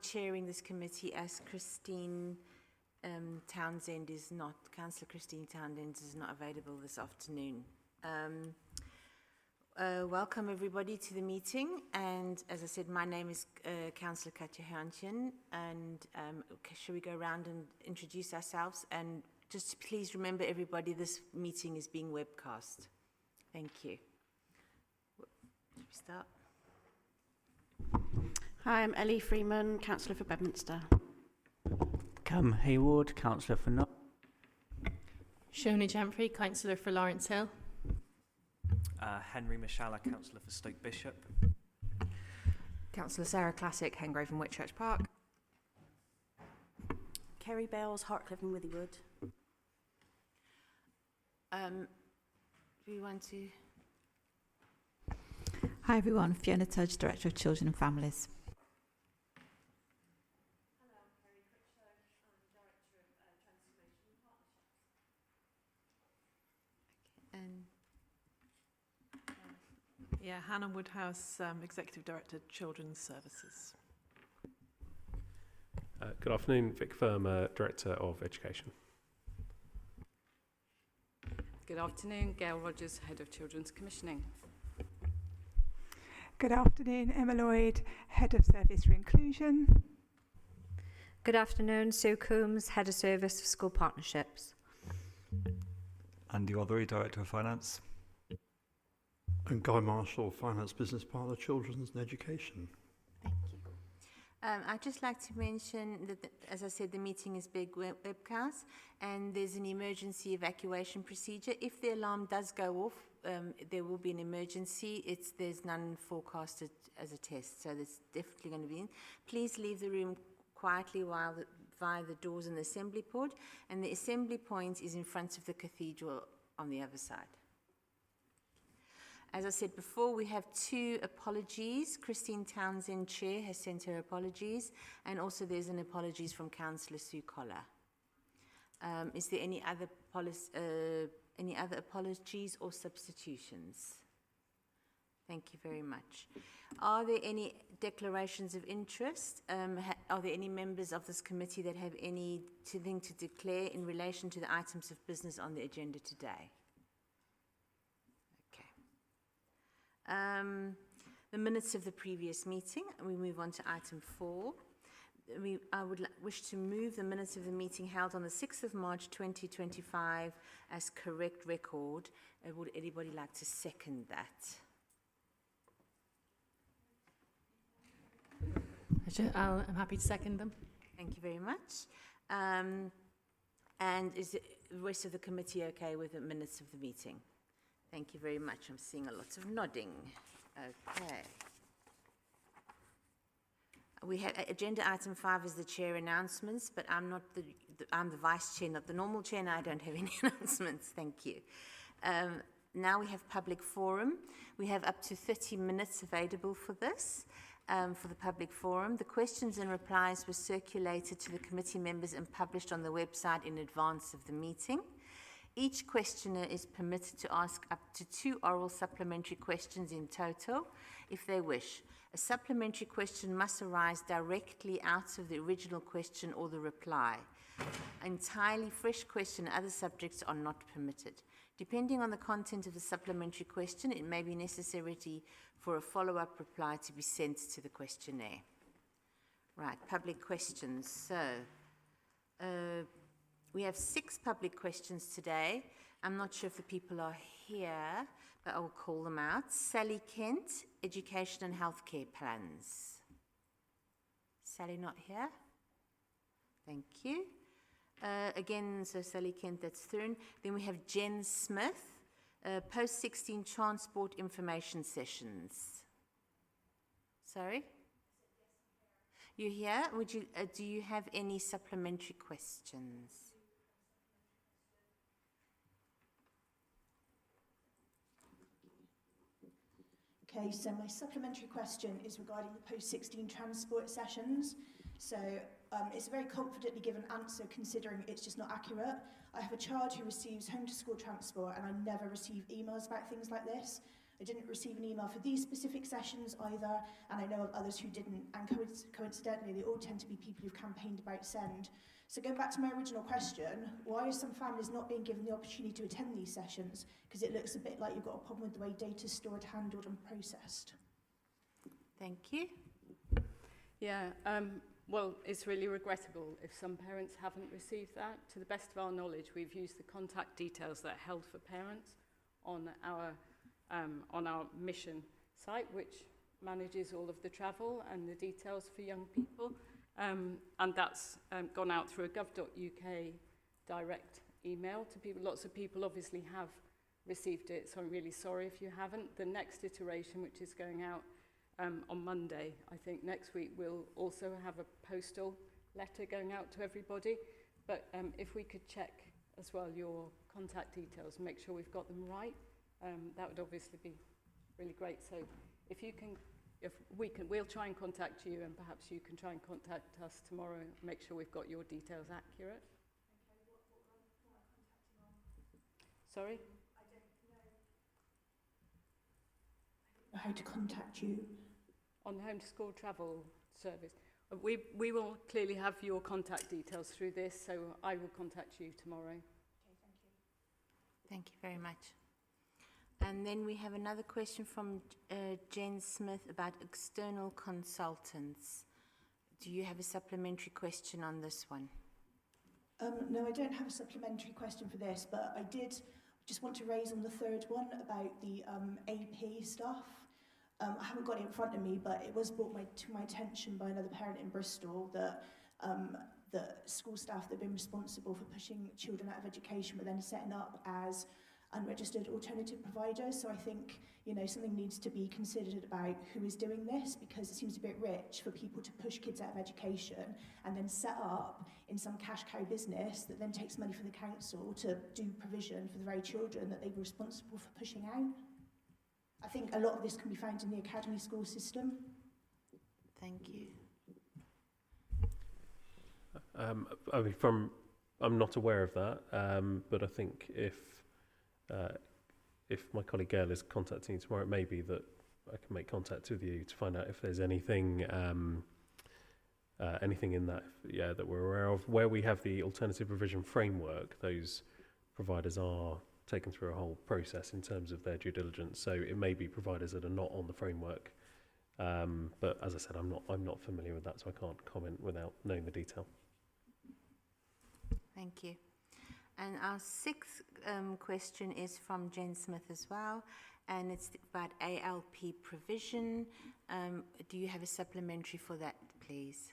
chairing this committee as Councillor Townsend is not available this afternoon. Welcome everybody to the meeting, and as I said, my name is Councillor Katja Haantjen, and should we go around and introduce ourselves? And just please remember everybody, this meeting is being webcast. Thank you. Should we start? Hi, I'm Ellie Freeman, Councillor for Bedminster. Cam Hayward, Councillor for Not. Shoni Jamfrey, Councillor for Lawrence Hill. Henry Mishala, Councillor for Stoke Bishop. Councillor Sarah Classic, Hengrove and Whitchurch Park. Kerry Bales, Hartcliffe and Withywood. Do you want to? Hi everyone, Fiona Tudge, Director of Children and Families. Hello, I'm Kerry Critchlow, I'm Director of Transformation Partnerships. And yeah, Hannah Woodhouse, Executive Director, Children's Services. Good afternoon, Vic Verma, Director of Education. Good afternoon, Gail Rogers, Head of Children's Commissioning. Good afternoon, Emma Lloyd, Head of Service for Inclusion. Good afternoon, Sue Coombs, Head of Service for School Partnerships. Andy Othery, Director of Finance. And Guy Marshall, Finance Business Partner, Children's and Education. Thank you. I'd just like to mention that, as I said, the meeting is being webcast, and there's an emergency evacuation procedure. If the alarm does go off, there will be an emergency. There's none forecasted as a test, so there's definitely going to be in. Please leave the room quietly via the doors in the assembly point, and the assembly point is in front of the cathedral on the other side. As I said before, we have 2 apologies. Christine Townsend, Chair, has sent her apologies, and also there's an apologies from Councillor Sue Collar. Is there any other apologies or substitutions? Thank you very much. Are there any declarations of interest? Are there any members of this committee that have anything to declare in relation to the items of business on the agenda today? The minutes of the previous meeting, and we move on to item 4. I would wish to move the minutes of the meeting held on the 6th of March 2025 as correct record. Would anybody like to second that? I'm happy to second them. Thank you very much. And is the rest of the committee okay with the minutes of the meeting? Thank you very much. I'm seeing a lot of nodding. Okay. We have agenda item 5 is the chair announcements, but I'm the vice chair, not the normal chair, and I don't have any announcements. Thank you. Now we have public forum. We have up to 30 minutes available for this, for the public forum. The questions and replies were circulated to the committee members and published on the website in advance of the meeting. Each questioner is permitted to ask up to 2 oral supplementary questions in total, if they wish. A supplementary question must arise directly out of the original question or the reply. An entirely fresh question and other subjects are not permitted. Depending on the content of the supplementary question, it may be necessary for a follow-up reply to be sent to the questionnaire. Right, public questions. So, we have 6 public questions today. I'm not sure if the people are here, but I will call them out. Sally Kent, Education and Healthcare Plans. Sally not here? Thank you. Again, so Sally Kent, that's through. Then we have Jen Smith, Post-16 Transport Information Sessions. Sorry? You're here? Do you have any supplementary questions? Okay, so my supplementary question is regarding the post-16 transport sessions. So it's a very confidently given answer considering it's just not accurate. I have a child who receives home to school transport and I never receive emails about things like this. I didn't receive an email for these specific sessions either, and I know of others who didn't, and coincidentally, they all tend to be people who've campaigned about send. So going back to my original question, why are some families not being given the opportunity to attend these sessions? Because it looks a bit like you've got a problem with the way data is stored, handled and processed. Thank you. Yeah, well, it's really regrettable if some parents haven't received that. To the best of our knowledge, we've used the contact details that are held for parents on our mission site, which manages all of the travel and the details for young people. And that's gone out through a gov.uk direct email to people. Lots of people obviously have received it, so I'm really sorry if you haven't. The next iteration, which is going out on Monday, I think next week, we'll also have a postal letter going out to everybody. But if we could check as well your contact details and make sure we've got them right, that would obviously be really great. So if you can, we'll try and contact you, and perhaps you can try and contact us tomorrow and make sure we've got your details accurate. Okay, what am I contacting on? Sorry? I don't know how to contact you. On the home to school travel service. We will clearly have your contact details through this, so I will contact you tomorrow. Okay, thank you. Thank you very much. And then we have another question from Jen Smith about external consultants. Do you have a supplementary question on this one? No, I don't have a supplementary question for this, but I did just want to raise on the third one about the AP stuff. I haven't got it in front of me, but it was brought to my attention by another parent in Bristol that the school staff that have been responsible for pushing children out of education were then setting up as unregistered alternative providers. So I think, you know, something needs to be considered about who is doing this, because it seems a bit rich for people to push kids out of education and then set up in some cash cow business that then takes money from the council to do provision for the very children that they were responsible for pushing out. I think a lot of this can be found in the academy school system. Thank you. I mean, I'm not aware of that, but I think if my colleague Gail is contacting you tomorrow, it may be that I can make contact with you to find out if there's anything in that, that we're aware of. Where we have the alternative provision framework, those providers are taken through a whole process in terms of their due diligence. So it may be providers that are not on the framework, but as I said, I'm not familiar with that, so I can't comment without knowing the detail. Thank you. And our sixth question is from Jen Smith as well, and it's about ALP provision. Do you have a supplementary for that, please?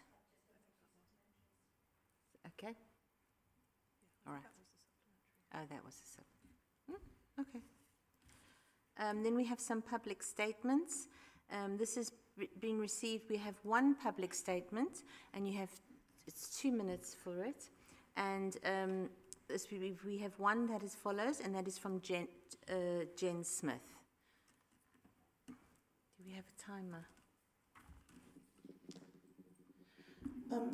Okay. All right. Oh, that was a supplementary. Okay. Then we have some public statements. This has been received. We have one public statement, and it's 2 minutes for it. And we have one that is follows, and that is from Jen Smith. Do we have a timer?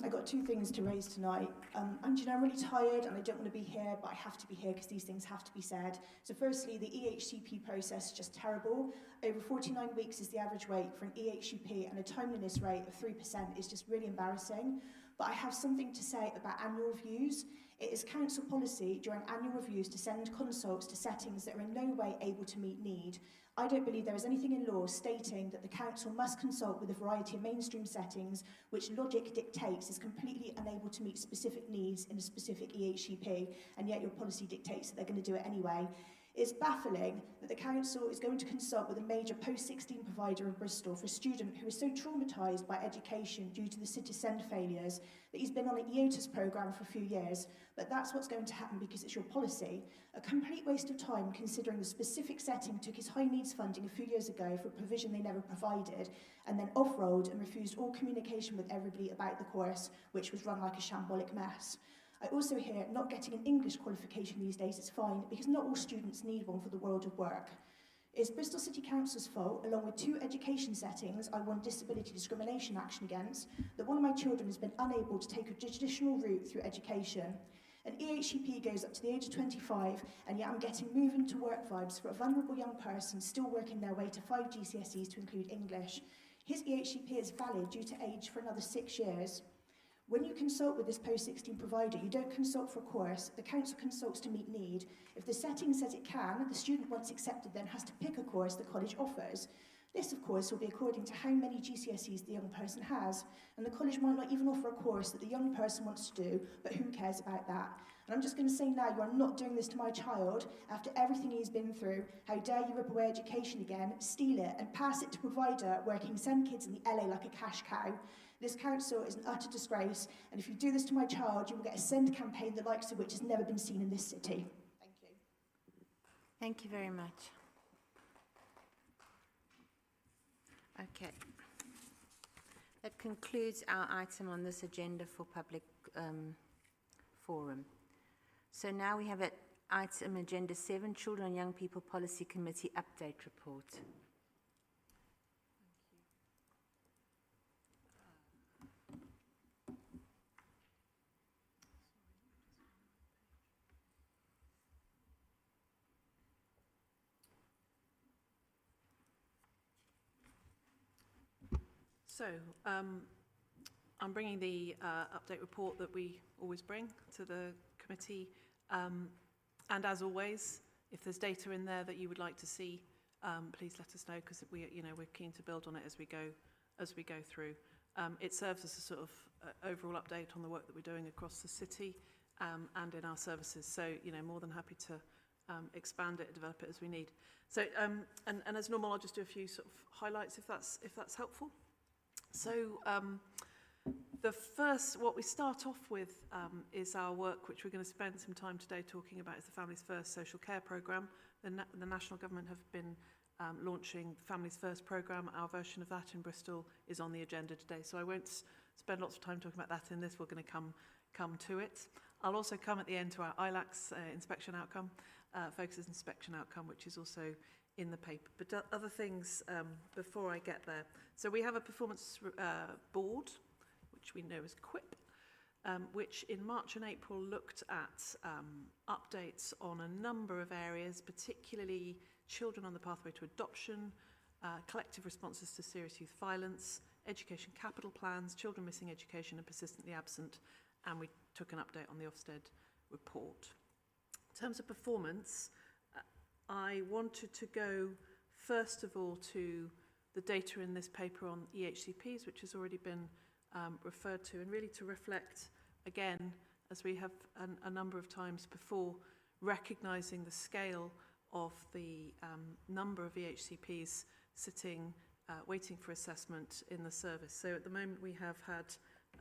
I got two things to raise tonight. I'm really tired and I don't want to be here, but I have to be here because these things have to be said. So firstly, the EHCP process is just terrible. Over 49 weeks is the average wait for an EHCP, and a timeliness rate of 3% is just really embarrassing. But I have something to say about annual reviews. It is council policy during annual reviews to send consults to settings that are in no way able to meet need. I don't believe there is anything in law stating that the council must consult with a variety of mainstream settings, which logic dictates is completely unable to meet specific needs in a specific EHCP, and yet your policy dictates that they're going to do it anyway. It's baffling that the council is going to consult with a major post-16 provider of Bristol for a student who is so traumatised by education due to the City Send failures that he's been on an EOTAS programme for a few years, but that's what's going to happen because it's your policy. A complete waste of time considering the specific setting took his high needs funding a few years ago for a provision they never provided, and then off-rolled and refused all communication with everybody about the course, which was run like a shambolic mess. I also hear not getting an English qualification these days is fine because not all students need one for the world of work. It's Bristol City Council's fault, along with 2 education settings I won disability discrimination action against, that one of my children has been unable to take a traditional route through education. An EHCP goes up to the age of 25, and yet I'm getting moving to work vibes for a vulnerable young person still working their way to 5 GCSEs to include English. His EHCP is valid due to age for another 6 years. When you consult with this post-16 provider, you don't consult for a course, the council consults to meet need. If the setting says it can, the student once accepted then has to pick a course the college offers. This, of course, will be according to how many GCSEs the young person has, and the college might not even offer a course that the young person wants to do, but who cares about that? And I'm just going to say now, you are not doing this to my child after everything he's been through. How dare you rip away education again, steal it, and pass it to a provider working 7 kids in the LA like a cash cow. This council is an utter disgrace, and if you do this to my child, you will get a send campaign the likes of which has never been seen in this city. Thank you. Thank you very much. Okay. That concludes our item on this agenda for public forum. So now we have at item agenda 7, Children and Young People Policy Committee Update Report. So, I'm bringing the update report that we always bring to the committee, and as always, if there's data in there that you would like to see, please let us know, because we're keen to build on it as we go through. It serves as a sort of overall update on the work that we're doing across the city and in our services. So, more than happy to expand it, develop it as we need. So, and as normal, I'll just do a few sort of highlights if that's helpful. So what we start off with is our work, which we're going to spend some time today talking about, is the Families First social care programme. The national government have been launching the Families First programme. Our version of that in Bristol is on the agenda today. So I won't spend lots of time talking about that in this. We're going to come to it. I'll also come at the end to our ILACS inspection outcome, focuses inspection outcome, which is also in the paper. But other things before I get there. So we have a performance board, which we know as QUIP, which in March and April looked at updates on a number of areas, particularly children on the pathway to adoption, collective responses to serious youth violence, education capital plans, children missing education and persistently absent, and we took an update on the Ofsted report. In terms of performance, I wanted to go first of all to the data in this paper on EHCPs, which has already been referred to, and really to reflect again, as we have a number of times before, recognising the scale of the number of EHCPs sitting, waiting for assessment in the service. So at the moment we have had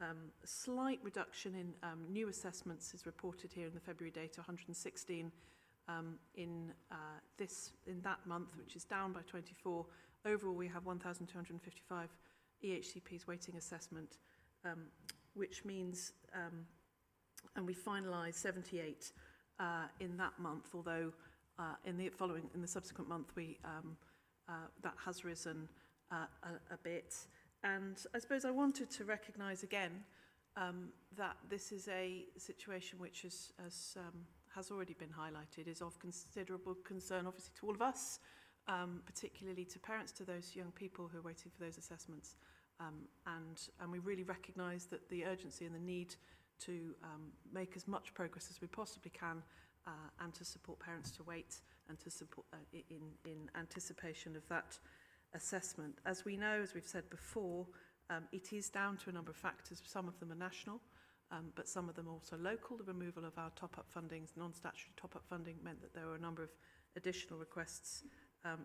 a slight reduction in new assessments is reported here in the February data, 116 in that month, which is down by 24. Overall, we have 1,255 EHCPs waiting assessment, which means, and we finalised 78 in that month. Although in the subsequent month, that has risen a bit. And I suppose I wanted to recognise again that this is a situation which has already been highlighted, is of considerable concern, obviously, to all of us, particularly to parents, to those young people who are waiting for those assessments. And we really recognise that the urgency and the need to make as much progress as we possibly can and to support parents to wait and to support in anticipation of that assessment. As we know, as we've said before, it is down to a number of factors. Some of them are national, but some of them are also local. The removal of our top-up fundings, non-statutory top-up funding, meant that there were a number of additional requests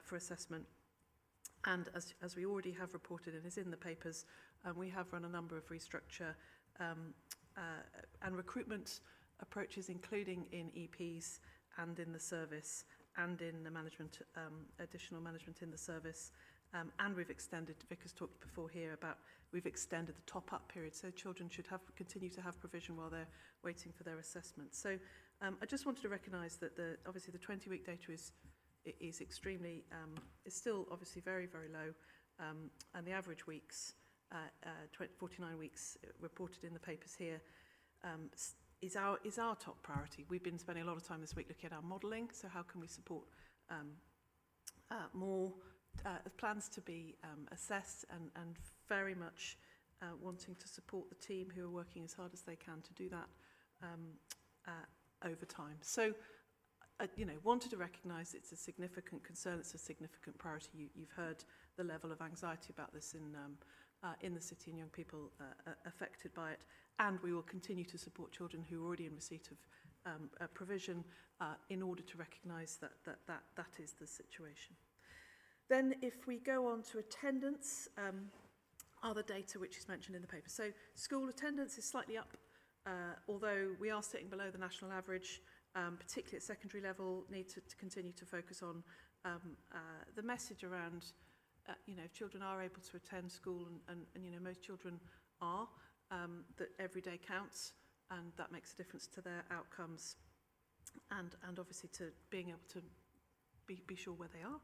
for assessment. And as we already have reported and is in the papers, we have run a number of restructure and recruitment approaches, including in EPs and in the service and in the management, additional management in the service. And we've extended, Vic has talked before here about, we've extended the top-up period, so children should continue to have provision while they're waiting for their assessment. So I just wanted to recognise that obviously the 20-week data is extremely, is still obviously very, very low, and the average weeks, 49 weeks reported in the papers here, is our top priority. We've been spending a lot of time this week looking at our modelling, so how can we support more plans to be assessed, and very much wanting to support the team who are working as hard as they can to do that over time. So, wanted to recognise it's a significant concern, it's a significant priority. You've heard the level of anxiety about this in the city and young people affected by it, and we will continue to support children who are already in receipt of provision in order to recognise that is the situation. Then if we go on to attendance, other data which is mentioned in the paper. So school attendance is slightly up, although we are sitting below the national average, particularly at secondary level. Need to continue to focus on the message around, if children are able to attend school, and most children are, that every day counts, and that makes a difference to their outcomes, and obviously to being able to be sure where they are.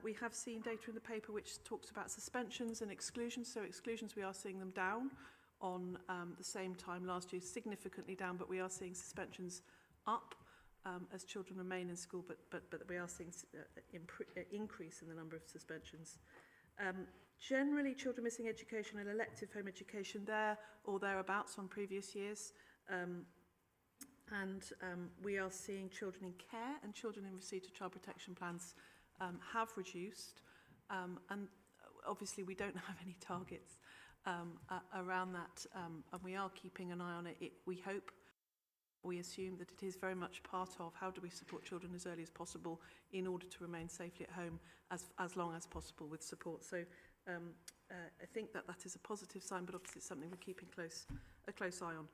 We have seen data in the paper which talks about suspensions and exclusions. So exclusions, we are seeing them down on the same time last year, significantly down, but we are seeing suspensions up as children remain in school, but we are seeing increase in the number of suspensions. Generally, children missing education and elective home education there or thereabouts on previous years. And we are seeing children in care and children in receipt of child protection plans have reduced, and obviously we don't have any targets around that, and we are keeping an eye on it. We hope, we assume that it is very much part of how do we support children as early as possible in order to remain safely at home as long as possible with support. So I think that is a positive sign, but obviously it's something we're keeping a close eye on.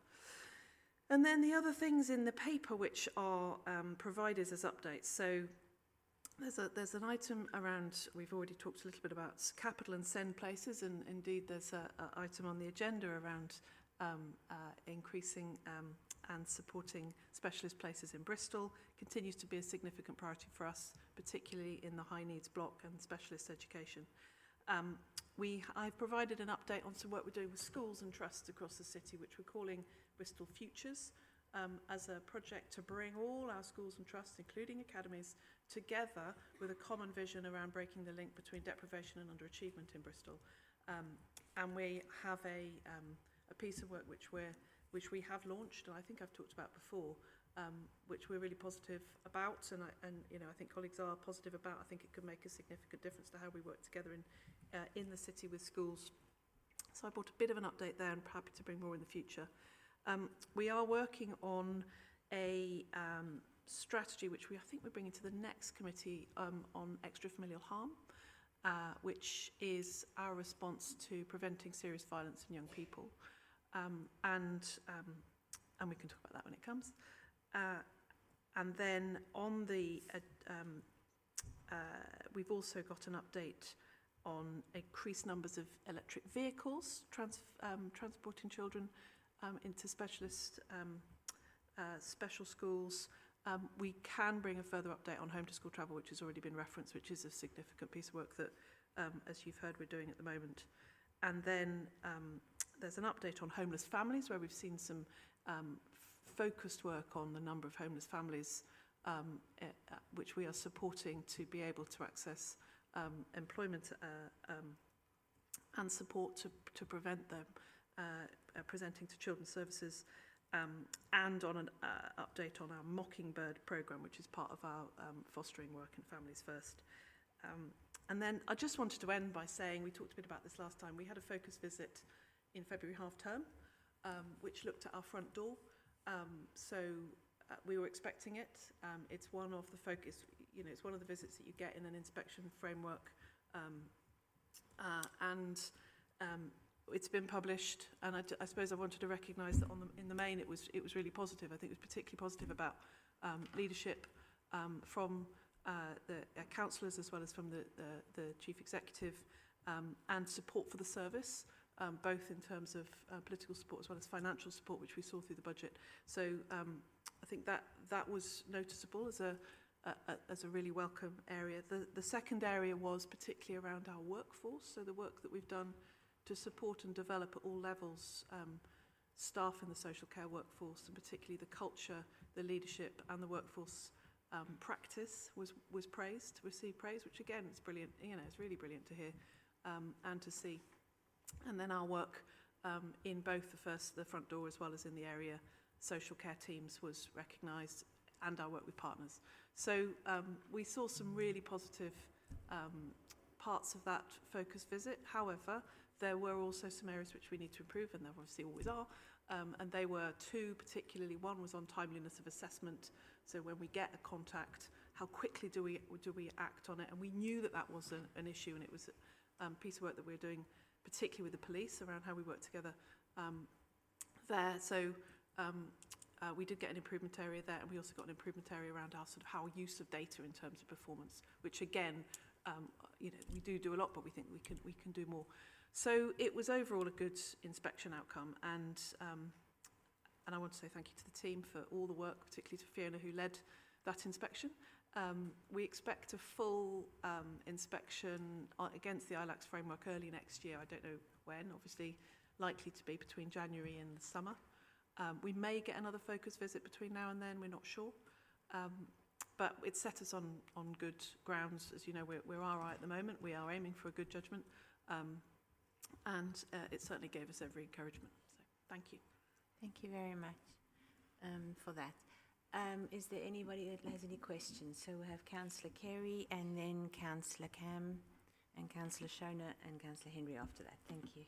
And then the other things in the paper which are provided as updates. So there's an item around, we've already talked a little bit about capital and send places, and indeed there's an item on the agenda around increasing and supporting specialist places in Bristol. Continues to be a significant priority for us, particularly in the high needs block and specialist education. I've provided an update on some work we're doing with schools and trusts across the city, which we're calling Bristol Futures, as a project to bring all our schools and trusts, including academies, together with a common vision around breaking the link between deprivation and underachievement in Bristol. And we have a piece of work which we have launched, and I think I've talked about before, which we're really positive about, and I think colleagues are positive about. I think it could make a significant difference to how we work together in the city with schools. So I brought a bit of an update there, and happy to bring more in the future. We are working on a strategy which I think we're bringing to the next committee on extrafamilial harm, which is our response to preventing serious violence in young people. And we can talk about that when it comes. And then on the, we've also got an update on increased numbers of electric vehicles transporting children into specialist special schools. We can bring a further update on home to school travel, which has already been referenced, which is a significant piece of work that, as you've heard, we're doing at the moment. And then there's an update on homeless families, where we've seen some focused work on the number of homeless families which we are supporting to be able to access employment and support to prevent them presenting to children's services, and on an update on our Mockingbird programme, which is part of our fostering work in Families First. And then I just wanted to end by saying, we talked a bit about this last time, we had a focus visit in February half term, which looked at our front door. So we were expecting it. It's one of the focus, it's one of the visits that you get in an inspection framework. And it's been published, and I suppose I wanted to recognise that in the main it was really positive. I think it was particularly positive about leadership from the councillors as well as from the chief executive, and support for the service, both in terms of political support as well as financial support, which we saw through the budget. So I think that was noticeable as a really welcome area. The second area was particularly around our workforce, so the work that we've done to support and develop at all levels staff in the social care workforce, and particularly the culture, the leadership and the workforce practice was praised, received praise, which again, it's brilliant, it's really brilliant to hear and to see. And then our work in both the front door as well as in the area social care teams was recognised, and our work with partners. So we saw some really positive parts of that focus visit. However, there were also some areas which we need to improve, and there obviously always are. And they were two particularly. One was on timeliness of assessment. So when we get a contact, how quickly do we act on it? And we knew that was an issue, and it was a piece of work that we were doing, particularly with the police, around how we work together there. So we did get an improvement area there, and we also got an improvement area around our use of data in terms of performance, which again, we do a lot, but we think we can do more. So it was overall a good inspection outcome, and I want to say thank you to the team for all the work, particularly to Fiona who led that inspection. We expect a full inspection against the ILACS framework early next year. I don't know when, obviously likely to be between January and the summer. We may get another focus visit between now and then, we're not sure. But it set us on good grounds. As you know, we're all right at the moment. We are aiming for a good judgment. And it certainly gave us every encouragement. So thank you. Thank you very much for that. Is there anybody that has any questions? So we have Councillor Carey, and then Councillor Cam, and Councillor Shona, and Councillor Henry after that. Thank you.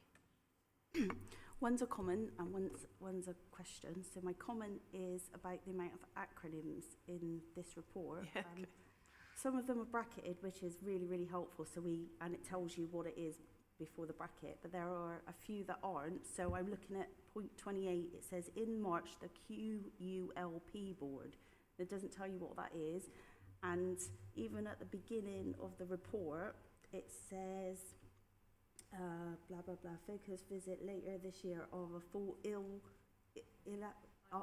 One's a comment and one's a question. So my comment is about the amount of acronyms in this report. Yeah, okay. Some of them are bracketed, which is really, really helpful. And it tells you what it is before the bracket, but there are a few that aren't. So I'm looking at point 28. It says in March the QULP board. It doesn't tell you what that is, and even at the beginning of the report it says blah blah blah focus visit later this year of a full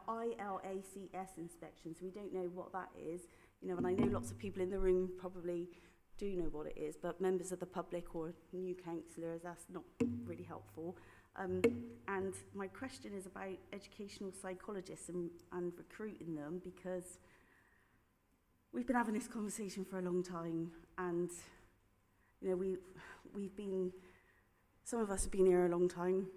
ILACS inspection. So we don't know what that is, and I know lots of people in the room probably do know what it is, but members of the public or new councillors, that's not really helpful. And my question is about educational psychologists and recruiting them, because we've been having this conversation for a long time, and we've been, some of us have been here a long time,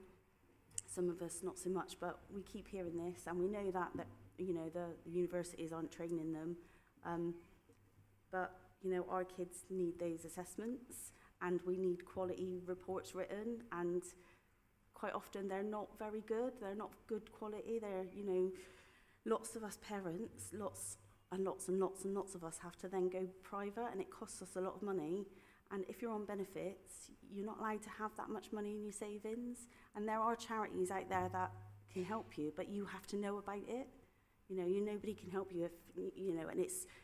some of us not so much, but we keep hearing this, and we know that the universities aren't training them, but our kids need those assessments, and we need quality reports written, and quite often they're not very good. They're not good quality. They're, lots of us parents, lots and lots of us have to then go private, and it costs us a lot of money. And if you're on benefits, you're not allowed to have that much money in your savings. And there are charities out there that can help you, but you have to know about it. Nobody can help you if, and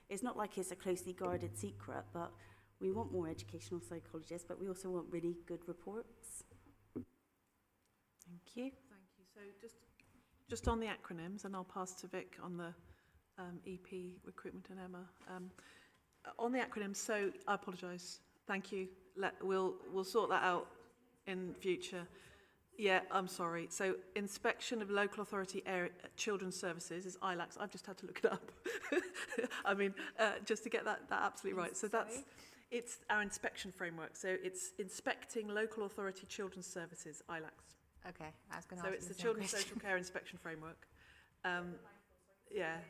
it's not like it's a closely guarded secret, but we want more educational psychologists, but we also want really good reports. Thank you. Thank you. So just on the acronyms, and I'll pass to Vic on the EP recruitment and Emma. On the acronyms, so I apologise. Thank you. We'll sort that out in future. Yeah, I'm sorry. So inspection of local authority area, children's services is ILACS. I've just had to look it up. I mean, just to get that absolutely right. So it's our inspection framework. So it's inspecting local authority children's services, ILACS. Okay, I was going to ask. So it's the Children's Social Care Inspection Framework. Yeah.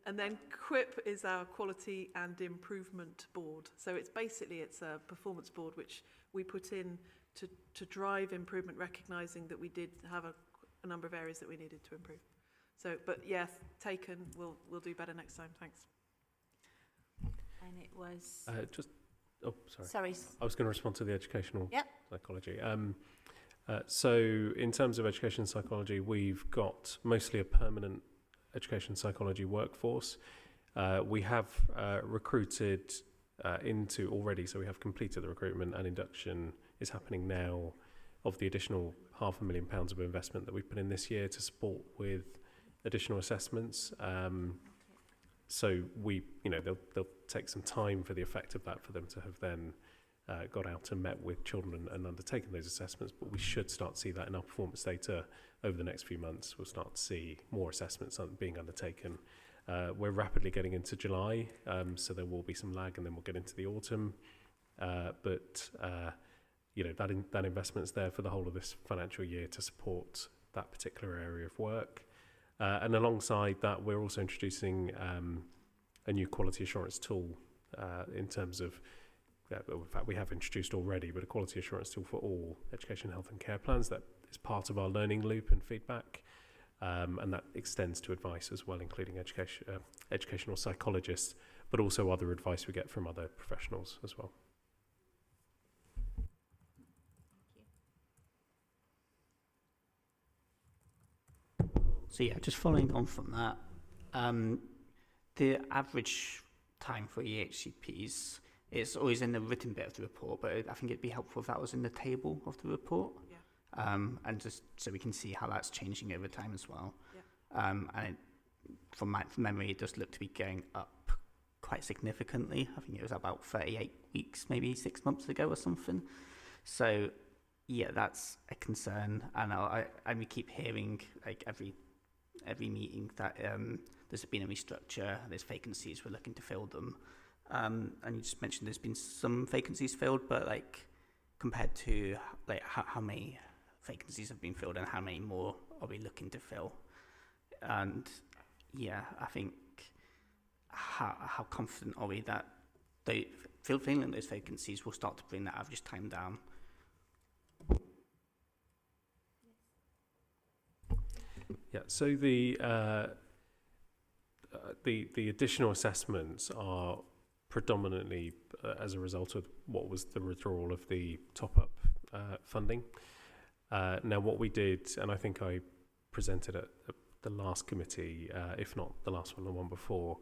And then QUIP is our Quality and Improvement Board. So it's a performance board which we put in to drive improvement, recognising that we did have a number of areas that we needed to improve. So, but yes, taken. We'll do better next time. Thanks. And it was. Sorry. I was going to respond to the educational psychology. So in terms of education psychology, we've got mostly a permanent education psychology workforce. We have recruited into already, so we have completed the recruitment, and induction is happening now of the additional £500,000 of investment that we put in this year to support with additional assessments. So they'll take some time for the effect of that, for them to have then got out and met with children and undertaken those assessments, but we should start to see that in our performance data over the next few months. We'll start to see more assessments being undertaken. We're rapidly getting into July, so there will be some lag, and then we'll get into the autumn. But that investment's there for the whole of this financial year to support that particular area of work. And alongside that, we're also introducing a new quality assurance tool in terms of, in fact, we have introduced already, but a quality assurance tool for all education, health and care plans that is part of our learning loop and feedback. And that extends to advice as well, including educational psychologists, but also other advice we get from other professionals as well. So yeah, just following on from that, the average time for EHCPs is always in the written bit of the report, but I think it'd be helpful if that was in the table of the report. Yeah. And just so we can see how that's changing over time as well. Yeah. And from memory, it does look to be going up quite significantly. I think it was about 38 weeks, maybe 6 months ago or something. So yeah, that's a concern. And we keep hearing, like, every meeting that there's been a restructure, there's vacancies, we're looking to fill them. And you just mentioned there's been some vacancies filled, but like compared to like how many vacancies have been filled and how many more are we looking to fill? And yeah, I think how confident are we that filling those vacancies will start to bring that average time down? Yeah, so the additional assessments are predominantly as a result of what was the withdrawal of the top-up funding. Now, what we did, and I think I presented at the last committee, if not the last one, the one before,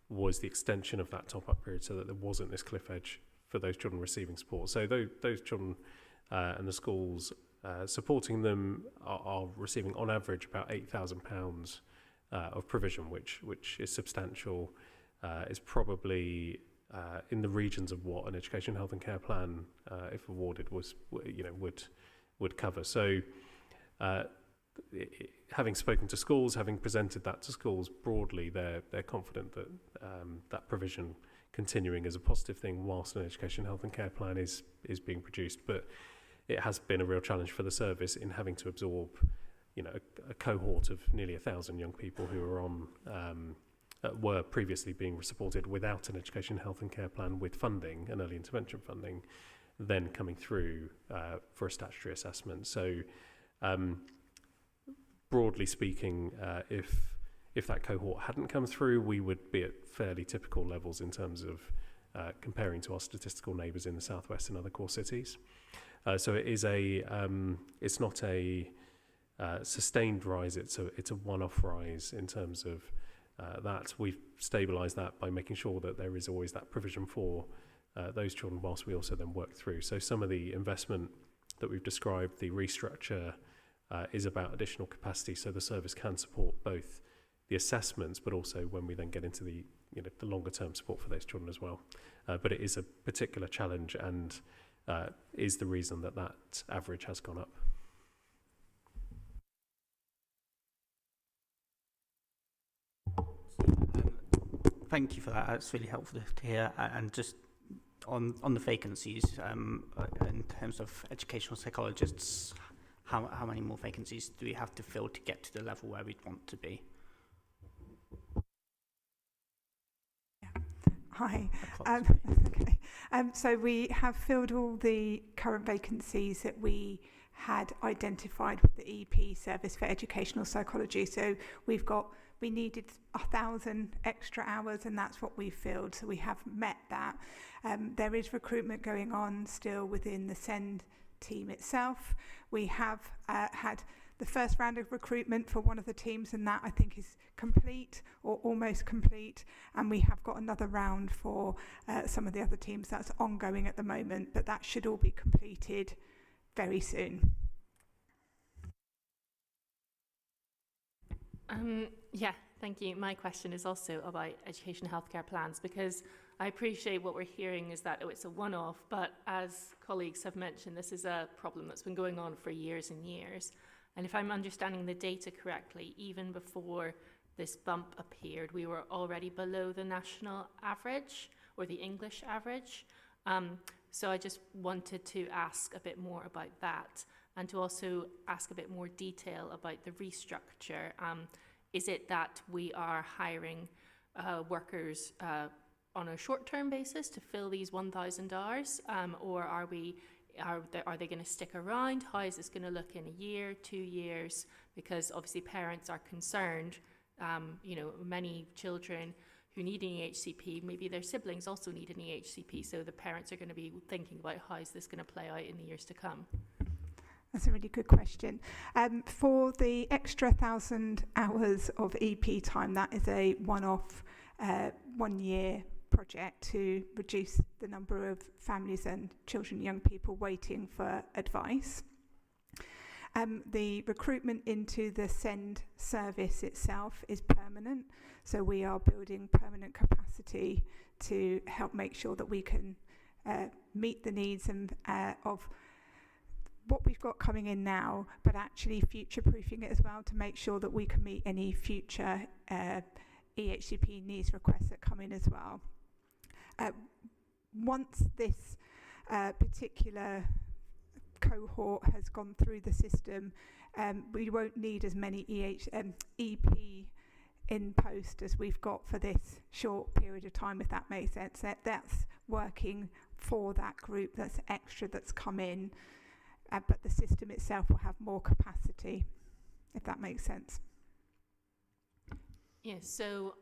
was the extension of that top-up period so that there wasn't this cliff edge for those children receiving support. So those children and the schools supporting them are receiving on average about £8,000 of provision, which is substantial. Is probably in the regions of what an education, health and care plan, if awarded, would cover. So, having spoken to schools, having presented that to schools broadly, they're confident that that provision continuing is a positive thing whilst an education, health and care plan is being produced. But it has been a real challenge for the service in having to absorb, a cohort of nearly 1,000 young people who are on were previously being supported without an education, health and care plan with funding and early intervention funding, then coming through for a statutory assessment. So, broadly speaking, if that cohort hadn't come through, we would be at fairly typical levels in terms of comparing to our statistical neighbours in the southwest and other core cities. So it is it's not a sustained rise. It's a one-off rise in terms of that. We've stabilised that by making sure that there is always that provision for those children, whilst we also then work through. So some of the investment that we've described, the restructure, is about additional capacity, so the service can support both the assessments, but also when we then get into the longer-term support for those children as well. But it is a particular challenge, and is the reason that average has gone up. Thank you for that. That's really helpful to hear. And just on the vacancies, in terms of educational psychologists, how many more vacancies do we have to fill to get to the level where we'd want to be? Hi. Okay. So we have filled all the current vacancies that we had identified with the EP service for educational psychology. So we needed 1,000 extra hours, and that's what we filled. So we have met that. There is recruitment going on still within the SEND team itself. We have had the first round of recruitment for one of the teams, and that I think is complete or almost complete. And we have got another round for some of the other teams that's ongoing at the moment, but that should all be completed very soon. Yeah, thank you. My question is also about education healthcare plans, because I appreciate what we're hearing is that it's a one-off, but as colleagues have mentioned, this is a problem that's been going on for years and years. And if I'm understanding the data correctly, even before this bump appeared, we were already below the national average or the English average. So I just wanted to ask a bit more about that, and to also ask a bit more detail about the restructure. Is it that we are hiring workers on a short-term basis to fill these 1,000 hours, or are they going to stick around? How is this going to look in a year, 2 years? Because obviously parents are concerned. Many children who need an EHCP, maybe their siblings also need an EHCP, so the parents are going to be thinking about how is this going to play out in the years to come. That's a really good question. For the extra 1,000 hours of EP time, that is a one-off, 1-year project to reduce the number of families and children, young people waiting for advice. The recruitment into the SEND service itself is permanent, so we are building permanent capacity to help make sure that we can meet the needs of what we've got coming in now, but actually future-proofing it as well to make sure that we can meet any future EHCP needs requests that come in as well. Once this particular cohort has gone through the system, we won't need as many EP in post as we've got for this short period of time, if that makes sense. That's working for that group that's extra that's come in, but the system itself will have more capacity, if that makes sense. Yes, so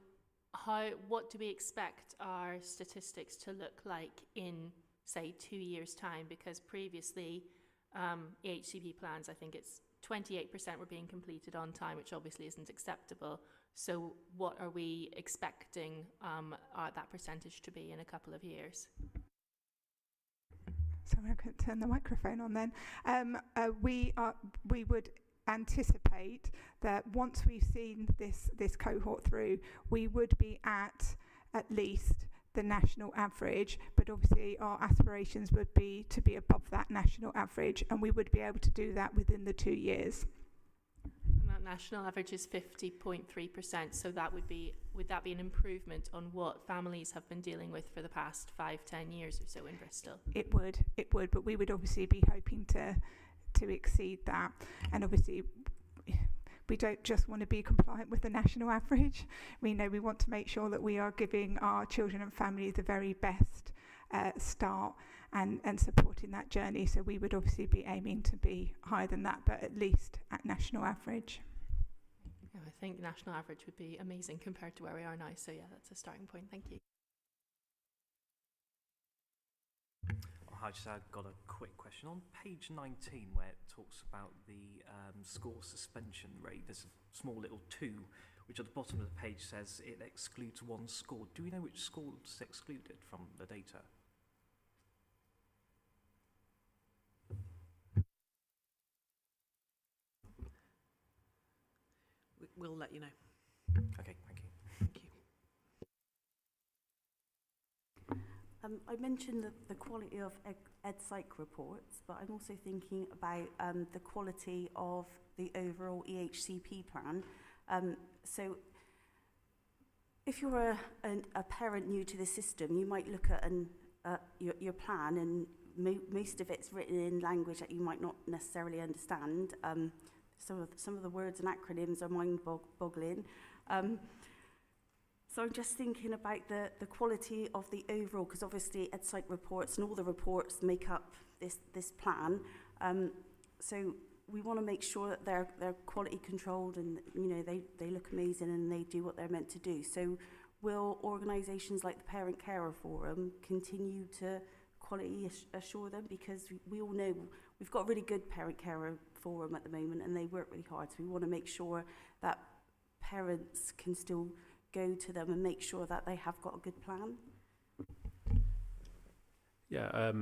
what do we expect our statistics to look like in, say, 2 years' time? Because previously, EHCP plans, I think it's 28% were being completed on time, which obviously isn't acceptable. So what are we expecting that percentage to be in a couple of years? Sorry, I couldn't turn the microphone on then. We would anticipate that once we've seen this cohort through, we would be at least the national average, but obviously our aspirations would be to be above that national average, and we would be able to do that within the 2 years. And that national average is 50.3%, so would that be an improvement on what families have been dealing with for the past 5-10 years or so in Bristol? It would, but we would obviously be hoping to exceed that, and obviously we don't just want to be compliant with the national average. We know we want to make sure that we are giving our children and families the very best start and supporting that journey. So we would obviously be aiming to be higher than that, but at least at national average. Yeah, I think national average would be amazing compared to where we are now. So yeah, that's a starting point. Thank you. I just got a quick question. On page 19, where it talks about the score suspension rate, there's a small little 2, which at the bottom of the page says it excludes 1 score. Do we know which school's excluded from the data? We'll let you know. Okay, thank you. Thank you. I mentioned the quality of EdPsych reports, but I'm also thinking about the quality of the overall EHCP plan. So if you're a parent new to the system, you might look at your plan, and most of it's written in language that you might not necessarily understand. Some of the words and acronyms are mind-boggling. So I'm just thinking about the quality of the overall, because obviously EdPsych reports and all the reports make up this plan. So we want to make sure that they're quality controlled, and they look amazing and they do what they're meant to do. So will organisations like the Parent Carer Forum continue to quality assure them? Because we all know we've got a really good Parent Carer Forum at the moment, and they work really hard. So we want to make sure that parents can still go to them and make sure that they have got a good plan. Yeah,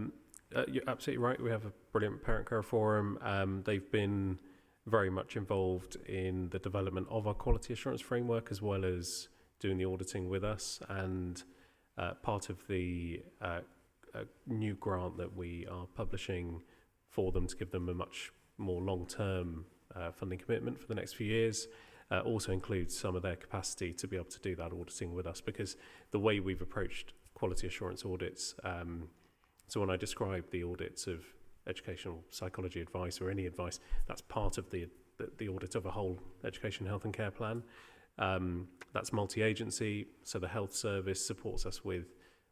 you're absolutely right. We have a brilliant Parent Care Forum. They've been very much involved in the development of our quality assurance framework, as well as doing the auditing with us. And part of the new grant that we are publishing for them to give them a much more long-term funding commitment for the next few years also includes some of their capacity to be able to do that auditing with us, because the way we've approached quality assurance audits, so when I describe the audits of educational psychology advice or any advice, that's part of the audit of a whole education, health and care plan. That's multi-agency, so the health service supports us with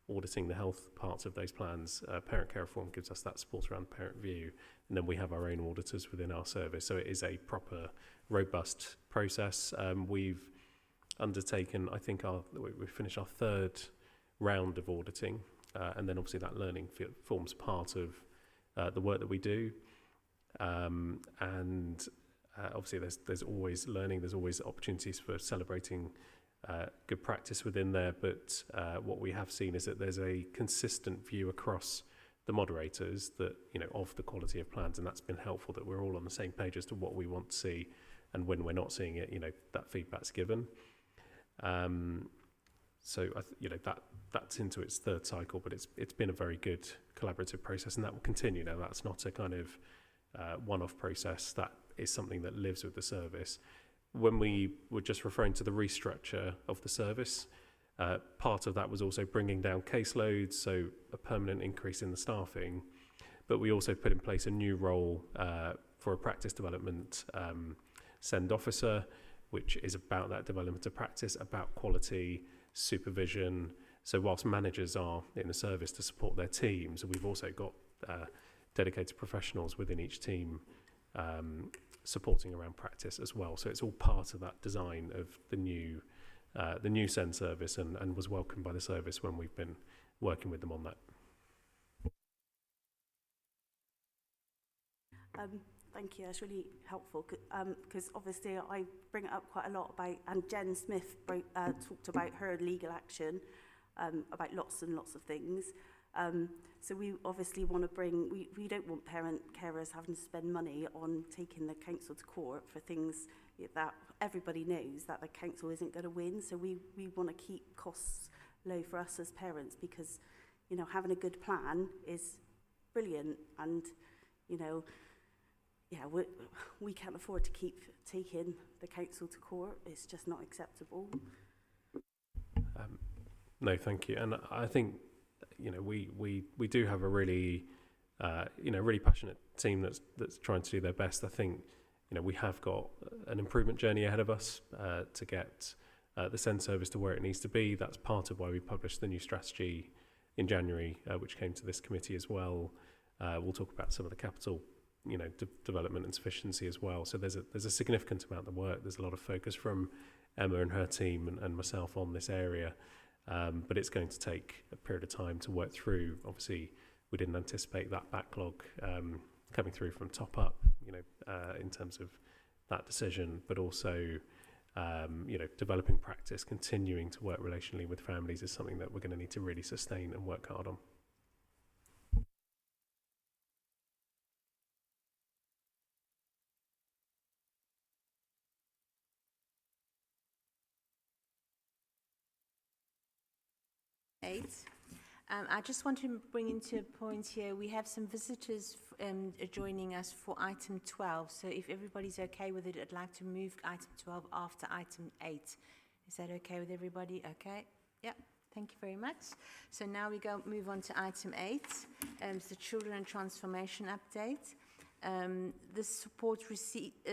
auditing the health parts of those plans. Parent care reform gives us that support around parent view, and then we have our own auditors within our service. So it is a proper, robust process. We've undertaken, I think we've finished our third round of auditing, and then obviously that learning forms part of the work that we do. Obviously there's always learning, there's always opportunities for celebrating good practice within there, but what we have seen is that there's a consistent view across the moderators that, of the quality of plans, and that's been helpful that we're all on the same page as to what we want to see, and when we're not seeing it, that feedback's given. So that's into its third cycle, but it's been a very good collaborative process, and that will continue. Now, that's not a kind of one-off process. That is something that lives with the service. When we were just referring to the restructure of the service, part of that was also bringing down caseloads, so a permanent increase in the staffing, but we also put in place a new role for a practice development SEND officer, which is about that development of practice, about quality, supervision. So whilst managers are in the service to support their teams, we've also got dedicated professionals within each team supporting around practice as well. So it's all part of that design of the new SEND service, and was welcomed by the service when we've been working with them on that. Thank you, that's really helpful, because obviously I bring it up quite a lot about, and Jen Smith talked about her legal action, about lots and lots of things. So we obviously want to bring, we don't want parent carers having to spend money on taking the council to court for things that everybody knows that the council isn't going to win. So we want to keep costs low for us as parents, because, having a good plan is brilliant, and, we can't afford to keep taking the council to court. It's just not acceptable. No, thank you. And I think, we do have a really, really passionate team that's trying to do their best. I think, we have got an improvement journey ahead of us to get the SEND service to where it needs to be. That's part of why we published the new strategy in January, which came to this committee as well. We'll talk about some of the capital, development and sufficiency as well. So there's a significant amount of work. There's a lot of focus from Emma and her team and myself on this area. But it's going to take a period of time to work through. Obviously, we didn't anticipate that backlog coming through from top up, in terms of that decision, but also, developing practice, continuing to work relationally with families is something that we're going to need to really sustain and work hard on. I just want to bring into a point here, we have some visitors joining us for item 12. So if everybody's okay with it, I'd like to move item 12 after item 8. Is that okay with everybody? Okay. Yep. Thank you very much. So now we move on to item 8. It's the Children and Transformation update. This support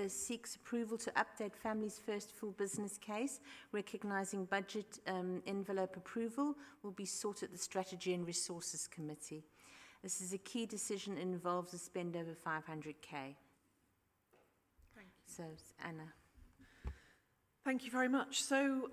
seeks approval to update Families First full business case, recognising budget envelope approval will be sought at the Strategy and Resources Committee. This is a key decision and involves a spend over 500k. Thank you. So, Anna. Thank you very much. So,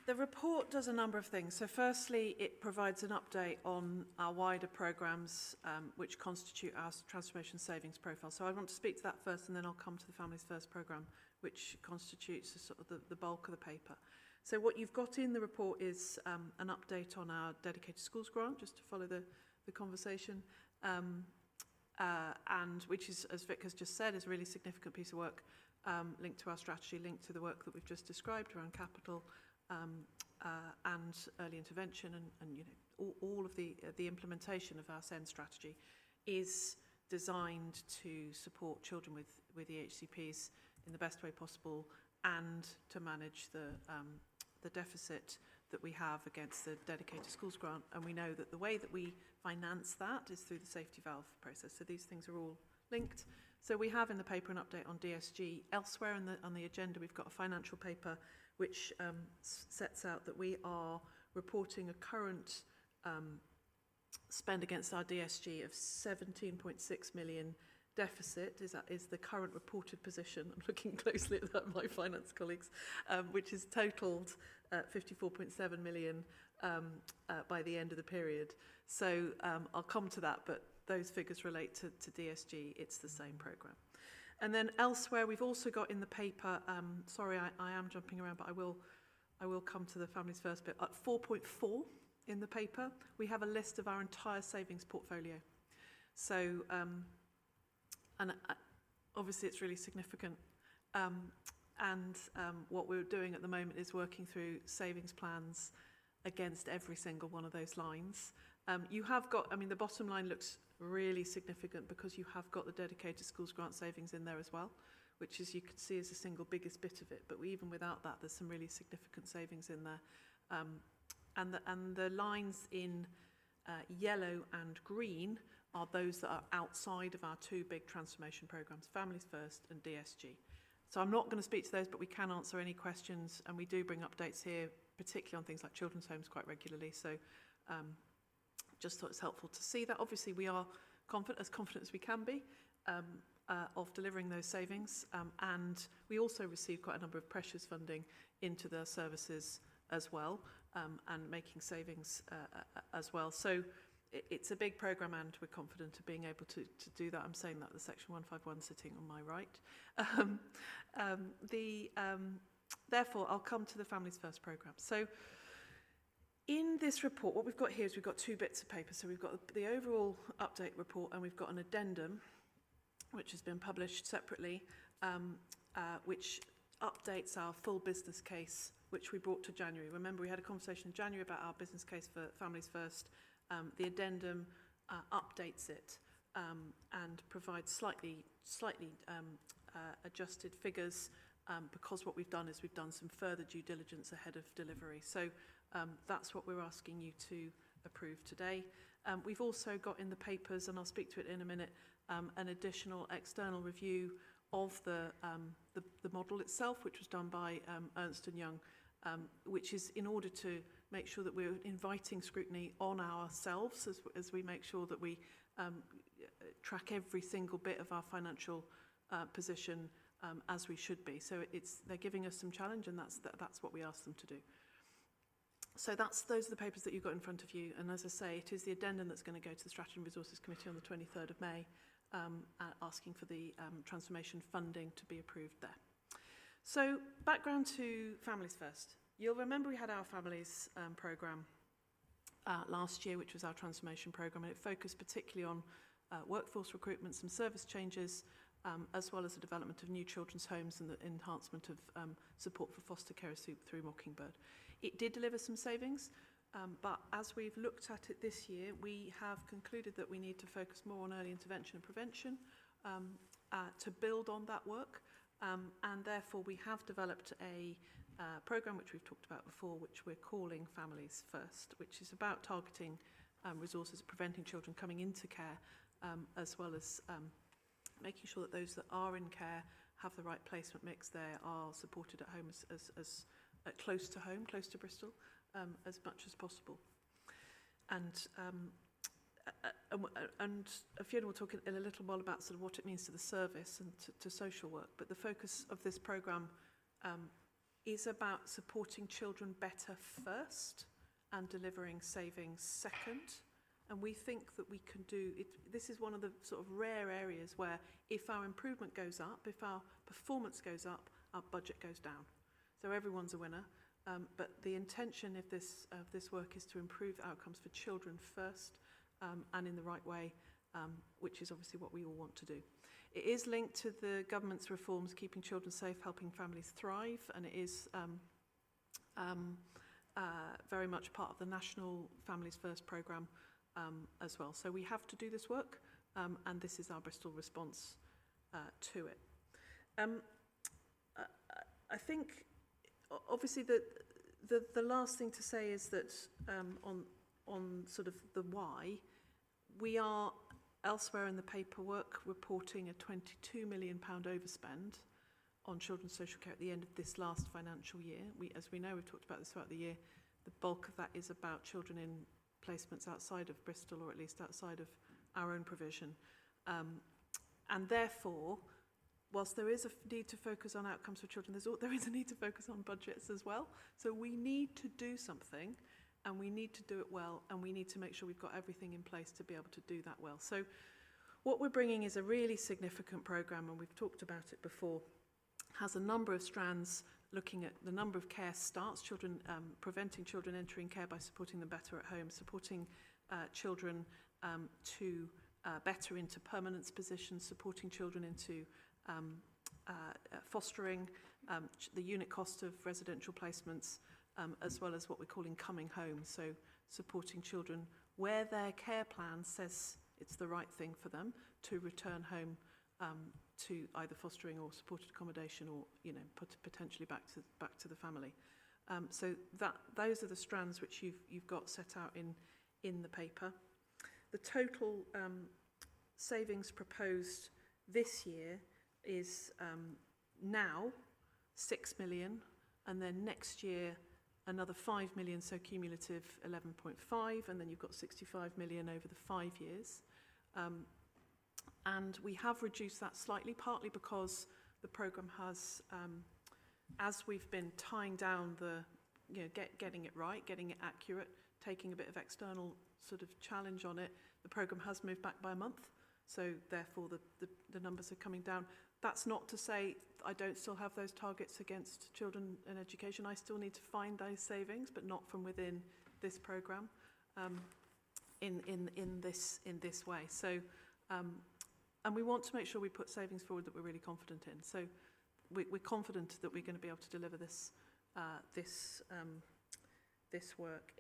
the report does a number of things. So firstly, it provides an update on our wider programmes which constitute our transformation savings profile. So I want to speak to that first, and then I'll come to the Families First programme, which constitutes sort of the bulk of the paper. So what you've got in the report is an update on our dedicated schools grant, just to follow the conversation, and which is, as Vic has just said, is a really significant piece of work linked to our strategy, linked to the work that we've just described around capital, and early intervention and you know, all of the implementation of our SEND strategy is designed to support children with EHCPs in the best way possible and to manage the deficit that we have against the dedicated schools grant. And we know that the way that we finance that is through the safety valve process. So these things are all linked. So we have in the paper an update on DSG. Elsewhere on the agenda, we've got a financial paper which sets out that we are reporting a current spend against our DSG of 17.6 million deficit. Is the current reported position. I'm looking closely at that, my finance colleagues, which is totaled 54.7 million by the end of the period. So I'll come to that, but those figures relate to DSG. It's the same programme. And then elsewhere, we've also got in the paper, sorry, I am jumping around, but I will come to the Families First bit. At 4.4 in the paper, we have a list of our entire savings portfolio. So, obviously it's really significant. What we're doing at the moment is working through savings plans against every single one of those lines. You have got, I mean, the bottom line looks really significant because you have got the dedicated schools grant savings in there as well, which as you can see is the single biggest bit of it. But even without that, there's some really significant savings in there. And the lines in yellow and green are those that are outside of our two big transformation programs, Families First and DSG. So I'm not going to speak to those, but we can answer any questions, and we do bring updates here, particularly on things like children's homes quite regularly. So just thought it's helpful to see that. Obviously, we are confident as we can be of delivering those savings, and we also received quite a number of precious funding into the services as well, and making savings as well. So it's a big programme, and we're confident of being able to do that. I'm saying that the section 151 sitting on my right. Therefore, I'll come to the Families First programme. So in this report, what we've got here is we've got two bits of paper. So we've got the overall update report, and we've got an addendum, which has been published separately, which updates our full business case, which we brought to January. Remember, we had a conversation in January about our business case for Families First. The addendum updates it and provides slightly adjusted figures because what we've done is we've done some further due diligence ahead of delivery. So that's what we're asking you to approve today. We've also got in the papers, and I'll speak to it in a minute, an additional external review of the model itself, which was done by Ernst & Young, which is in order to make sure that we're inviting scrutiny on ourselves as we make sure that we track every single bit of our financial position as we should be. So they're giving us some challenge, and that's what we asked them to do. So those are the papers that you've got in front of you, and as I say, it is the addendum that's going to go to the Strategy and Resources Committee on the 23rd of May, asking for the transformation funding to be approved there. So background to Families First. You'll remember we had our Families programme last year, which was our transformation programme, and it focused particularly on workforce recruitment, some service changes, as well as the development of new children's homes and the enhancement of support for foster carers through Mockingbird. It did deliver some savings, but as we've looked at it this year, we have concluded that we need to focus more on early intervention and prevention to build on that work, and therefore we have developed a programme which we've talked about before, which we're calling Families First, which is about targeting resources, preventing children coming into care, as well as making sure that those that are in care have the right placement mix. They are supported at home as close to home, close to Bristol, as much as possible. And Fiona will talk in a little while about sort of what it means to the service and to social work. But the focus of this programme is about supporting children better first and delivering savings second. And we think that we can do it. This is one of the sort of rare areas where if our improvement goes up, if our performance goes up, our budget goes down. So everyone's a winner. But the intention of this work is to improve outcomes for children first and in the right way, which is obviously what we all want to do. It is linked to the government's reforms, Keeping Children Safe, Helping Families Thrive, and it is very much part of the National Families First programme as well. So we have to do this work, and this is our Bristol response to it. I think, obviously, the last thing to say is that on sort of the why, we are elsewhere in the paperwork reporting a £22 million overspend on children's social care at the end of this last financial year. As we know, we've talked about this throughout the year, the bulk of that is about children in placements outside of Bristol, or at least outside of our own provision. And therefore, whilst there is a need to focus on outcomes for children, there is a need to focus on budgets as well. So we need to do something, and we need to do it well, and we need to make sure we've got everything in place to be able to do that well. So what we're bringing is a really significant programme, and we've talked about it before. Has a number of strands looking at the number of care starts, preventing children entering care by supporting them better at home, supporting children to better into permanence positions, supporting children into fostering, the unit cost of residential placements, as well as what we're calling coming home, so supporting children where their care plan says it's the right thing for them to return home to either fostering or supported accommodation, or potentially back to the family. So those are the strands which you've got set out in the paper. The total savings proposed this year is now 6 million, and then next year another 5 million, so cumulative 11.5, and then you've got 65 million over the 5 years. And we have reduced that slightly, partly because the programme has, as we've been tying down getting it right, getting it accurate, taking a bit of external sort of challenge on it, the programme has moved back by a month. So therefore the numbers are coming down. That's not to say I don't still have those targets against children and education. I still need to find those savings, but not from within this programme in this way. So and we want to make sure we put savings forward that we're really confident in. So we're confident that we're going to be able to deliver this work.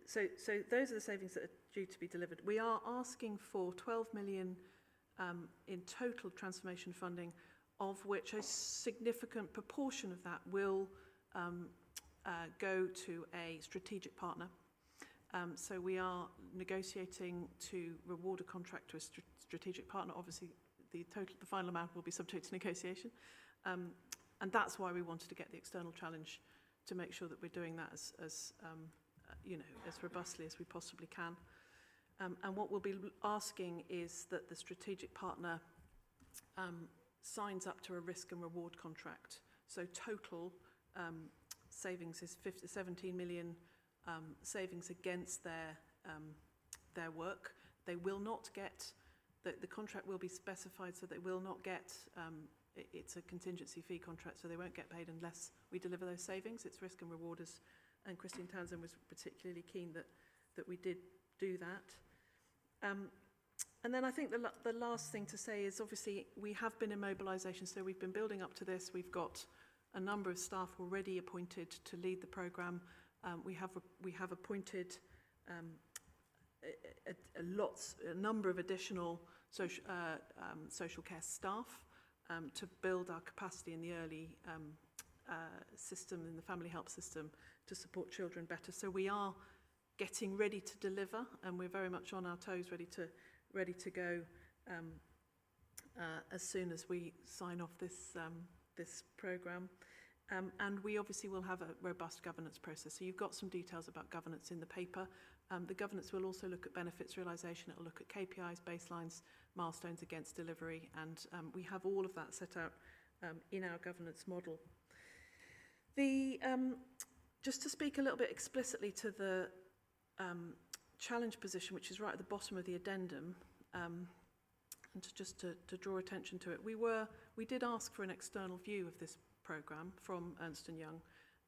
So those are the savings that are due to be delivered. We are asking for 12 million in total transformation funding, of which a significant proportion of that will go to a strategic partner. So we are negotiating to reward a contract to a strategic partner. Obviously, the final amount will be subject to negotiation. And that's why we wanted to get the external challenge, to make sure that we're doing that as robustly as we possibly can. And what we'll be asking is that the strategic partner signs up to a risk and reward contract. So total savings is 17 million savings against their work. They will not get, the contract will be specified, so they will not get, it's a contingency fee contract, so they won't get paid unless we deliver those savings. It's risk and rewarders. And Christine Townsend was particularly keen that we did do that. And then I think the last thing to say is, obviously we have been in mobilisation, so we've been building up to this. We've got a number of staff already appointed to lead the programme. We have appointed a number of additional social care staff to build our capacity in the early system, in the family help system, to support children better. So we are getting ready to deliver, and we're very much on our toes, ready to go as soon as we sign off this programme. And we obviously will have a robust governance process. So you've got some details about governance in the paper. The governance will also look at benefits realisation. It will look at KPIs, baselines, milestones against delivery, and we have all of that set out in our governance model. Just to speak a little bit explicitly to the challenge position, which is right at the bottom of the addendum, and to draw attention to it, we did ask for an external view of this programme from Ernst & Young,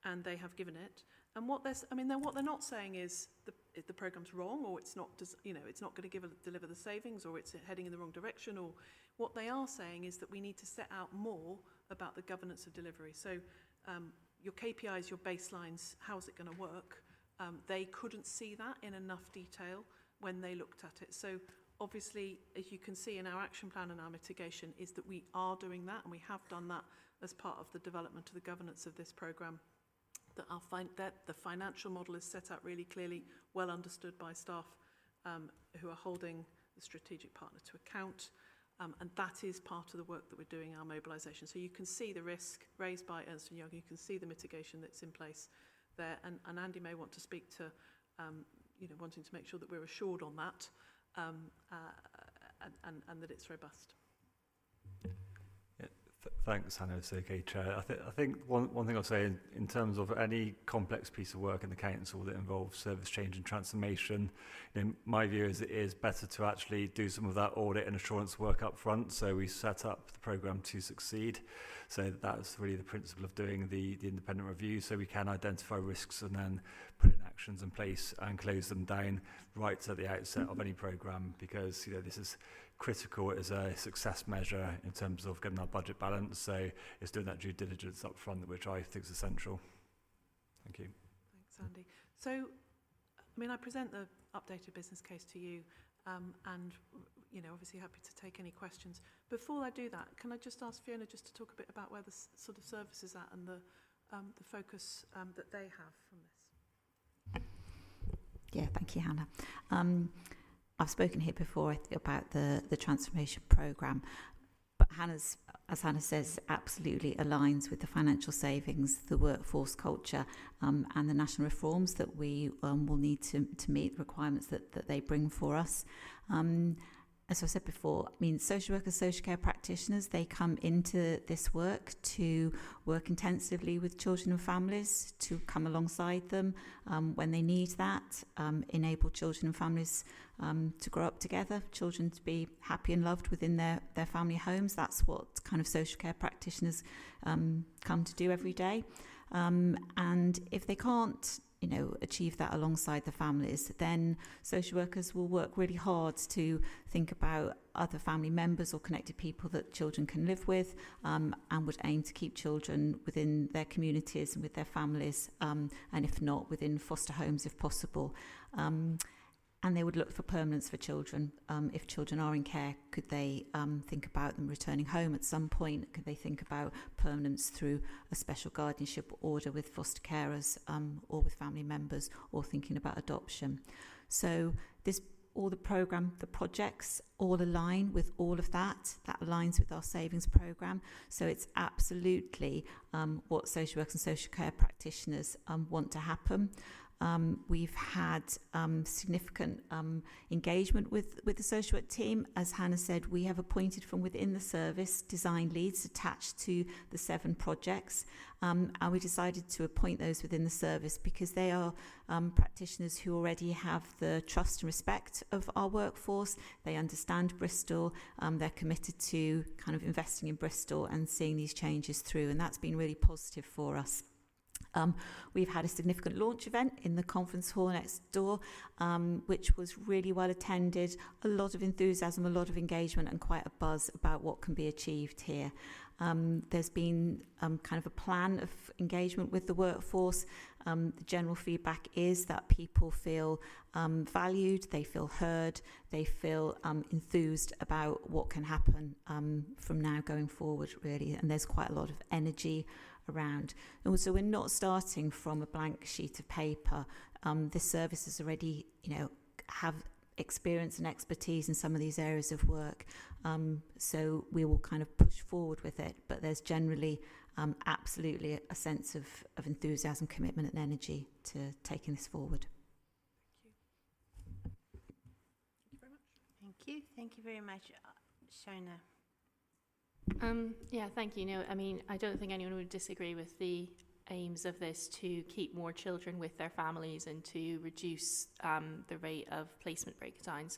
and they have given it. And what they're not saying is the programme's wrong, or it's not going to deliver the savings, or it's heading in the wrong direction. Or what they are saying is that we need to set out more about the governance of delivery. So your KPIs, your baselines, how's it going to work? They couldn't see that in enough detail when they looked at it. So obviously, as you can see in our action plan and our mitigation, is that we are doing that, and we have done that as part of the development of the governance of this programme. That the financial model is set out really clearly, well understood by staff who are holding the strategic partner to account. And that is part of the work that we're doing, our mobilisation. So you can see the risk raised by Ernst & Young, you can see the mitigation that's in place there. And Andy may want to speak to, wanting to make sure that we're assured on that and that it's robust. Thanks, Hannah. It's okay, Chair. I think one thing I'll say in terms of any complex piece of work in the council that involves service change and transformation, my view is it is better to actually do some of that audit and assurance work up front. So we set up the programme to succeed. So that's really the principle of doing the independent review, so we can identify risks and then put in actions in place and close them down right at the outset of any programme, because this is critical as a success measure in terms of getting our budget balance. So it's doing that due diligence up front, which I think is essential. Thank you. Thanks, Andy. So, I present the updated business case to you, and obviously happy to take any questions. Before I do that, can I just ask Fiona just to talk a bit about where the sort of service is at and the focus that they have from this? Yeah, thank you, Hannah. I've spoken here before about the transformation programme, but as Hannah says, absolutely aligns with the financial savings, the workforce culture, and the national reforms that we will need to meet the requirements that they bring for us. As I said before, social workers, social care practitioners, they come into this work to work intensively with children and families, to come alongside them when they need that, enable children and families to grow up together, children to be happy and loved within their family homes. That's what kind of social care practitioners come to do every day. And if they can't achieve that alongside the families, then social workers will work really hard to think about other family members or connected people that children can live with, and would aim to keep children within their communities and with their families, and if not, within foster homes if possible. And they would look for permanence for children. If children are in care, could they think about them returning home at some point? Could they think about permanence through a special guardianship order with foster carers or with family members, or thinking about adoption? So all the programme, the projects all align with all of that. That aligns with our savings programme. So it's absolutely what social workers and social care practitioners want to happen. We've had significant engagement with the social work team. As Hannah said, we have appointed from within the service design leads attached to the 7 projects, and we decided to appoint those within the service because they are practitioners who already have the trust and respect of our workforce. They understand Bristol, they're committed to kind of investing in Bristol and seeing these changes through, and that's been really positive for us. We've had a significant launch event in the conference hall next door, which was really well attended, a lot of enthusiasm, a lot of engagement, and quite a buzz about what can be achieved here. There's been kind of a plan of engagement with the workforce. The general feedback is that people feel valued, they feel heard, they feel enthused about what can happen from now going forward, really, and there's quite a lot of energy around. And so we're not starting from a blank sheet of paper. This service has already, have experience and expertise in some of these areas of work. So we will kind of push forward with it, but there's generally absolutely a sense of enthusiasm, commitment and energy to taking this forward. Thank you. Thank you very much. Shona. Yeah, thank you. No, I don't think anyone would disagree with the aims of this to keep more children with their families and to reduce the rate of placement breakdowns.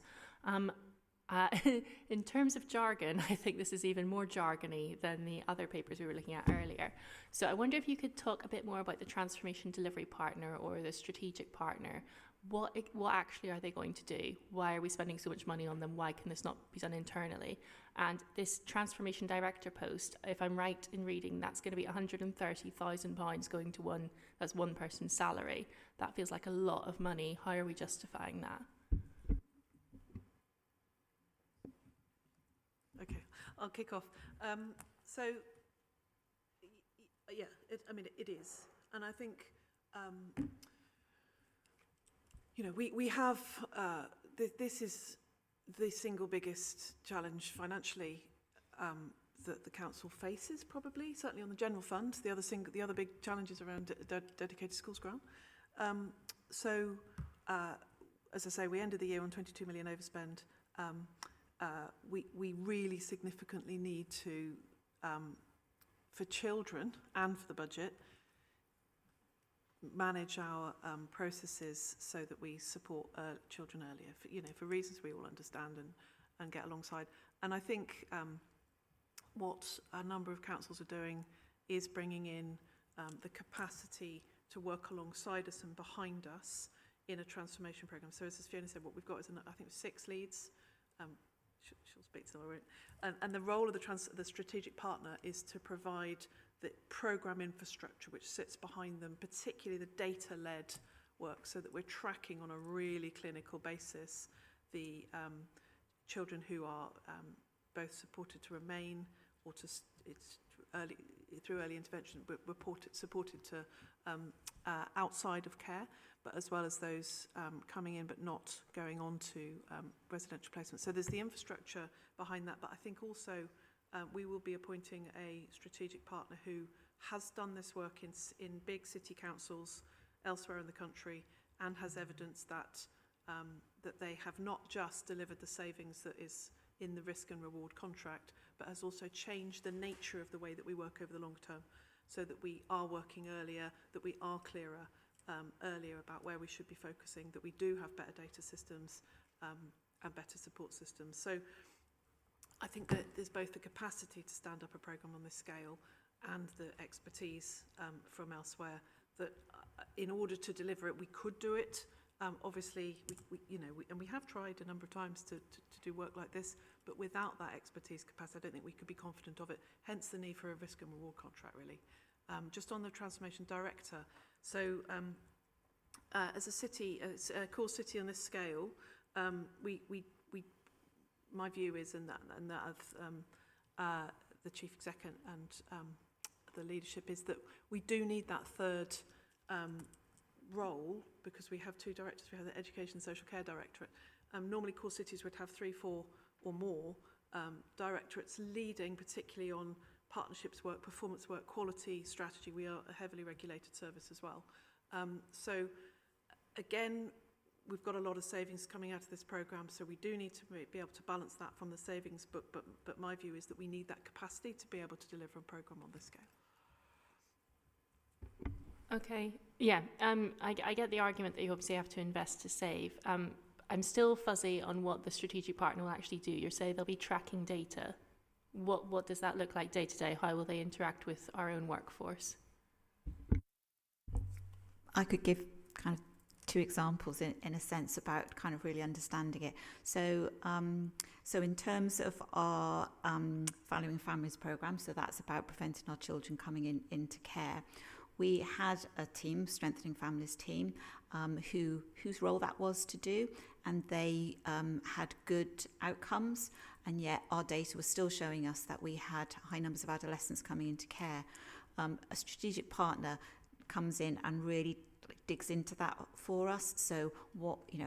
In terms of jargon, I think this is even more jargony than the other papers we were looking at earlier. So I wonder if you could talk a bit more about the transformation delivery partner or the strategic partner. what actually are they going to do? Why are we spending so much money on them? Why can this not be done internally? And this transformation director post, if I'm right in reading, that's going to be £130,000 going to one person's salary. That feels like a lot of money. How are we justifying that? Okay, I'll kick off. It is. And I think, we have, this is the single biggest challenge financially that the council faces, probably, certainly on the general fund. The other big challenges around dedicated schools grant. As I say, we ended the year on 22 million overspend. We really significantly need to, for children and for the budget, manage our processes so that we support children earlier, for reasons we all understand and get alongside. And I think what a number of councils are doing is bringing in the capacity to work alongside us and behind us in a transformation programme. So as Fiona said, what we've got is, I think, 6 leads. She'll speak to it. And the role of the strategic partner is to provide the programme infrastructure which sits behind them, particularly the data-led work, so that we're tracking on a really clinical basis the children who are both supported to remain or through early intervention, but supported to outside of care, but as well as those coming in but not going on to residential placement. So there's the infrastructure behind that, but I think also we will be appointing a strategic partner who has done this work in big city councils elsewhere in the country and has evidence that that they have not just delivered the savings that is in the risk and reward contract, but has also changed the nature of the way that we work over the long term, so that we are working earlier, that we are clearer earlier about where we should be focusing, that we do have better data systems and better support systems. So I think that there's both the capacity to stand up a programme on this scale and the expertise from elsewhere that in order to deliver it, we could do it. Obviously, we have tried a number of times to do work like this, but without that expertise capacity, I don't think we could be confident of it. Hence the need for a risk and reward contract, really. Just on the transformation director, so as a city, as a core city on this scale, my view is, and that of the chief exec and the leadership, is that we do need that third role, because we have 2 directors. We have the Education and Social Care Directorate. Normally core cities would have 3, 4 or more directorates leading particularly on partnerships work, performance work, quality, strategy. We are a heavily regulated service as well. So again, we've got a lot of savings coming out of this programme, so we do need to be able to balance that from the savings, but my view is that we need that capacity to be able to deliver a programme on this scale. Okay, yeah, I get the argument that you obviously have to invest to save. I'm still fuzzy on what the strategic partner will actually do. You're saying they'll be tracking data. What does that look like day to day? How will they interact with our own workforce? I could give kind of 2 examples in a sense about kind of really understanding it. So in terms of our Valuing Families programme, so that's about preventing our children coming into care. We had a team, Strengthening Families team, whose role that was to do, and they had good outcomes, and yet our data was still showing us that we had high numbers of adolescents coming into care. A strategic partner comes in and really digs into that for us. So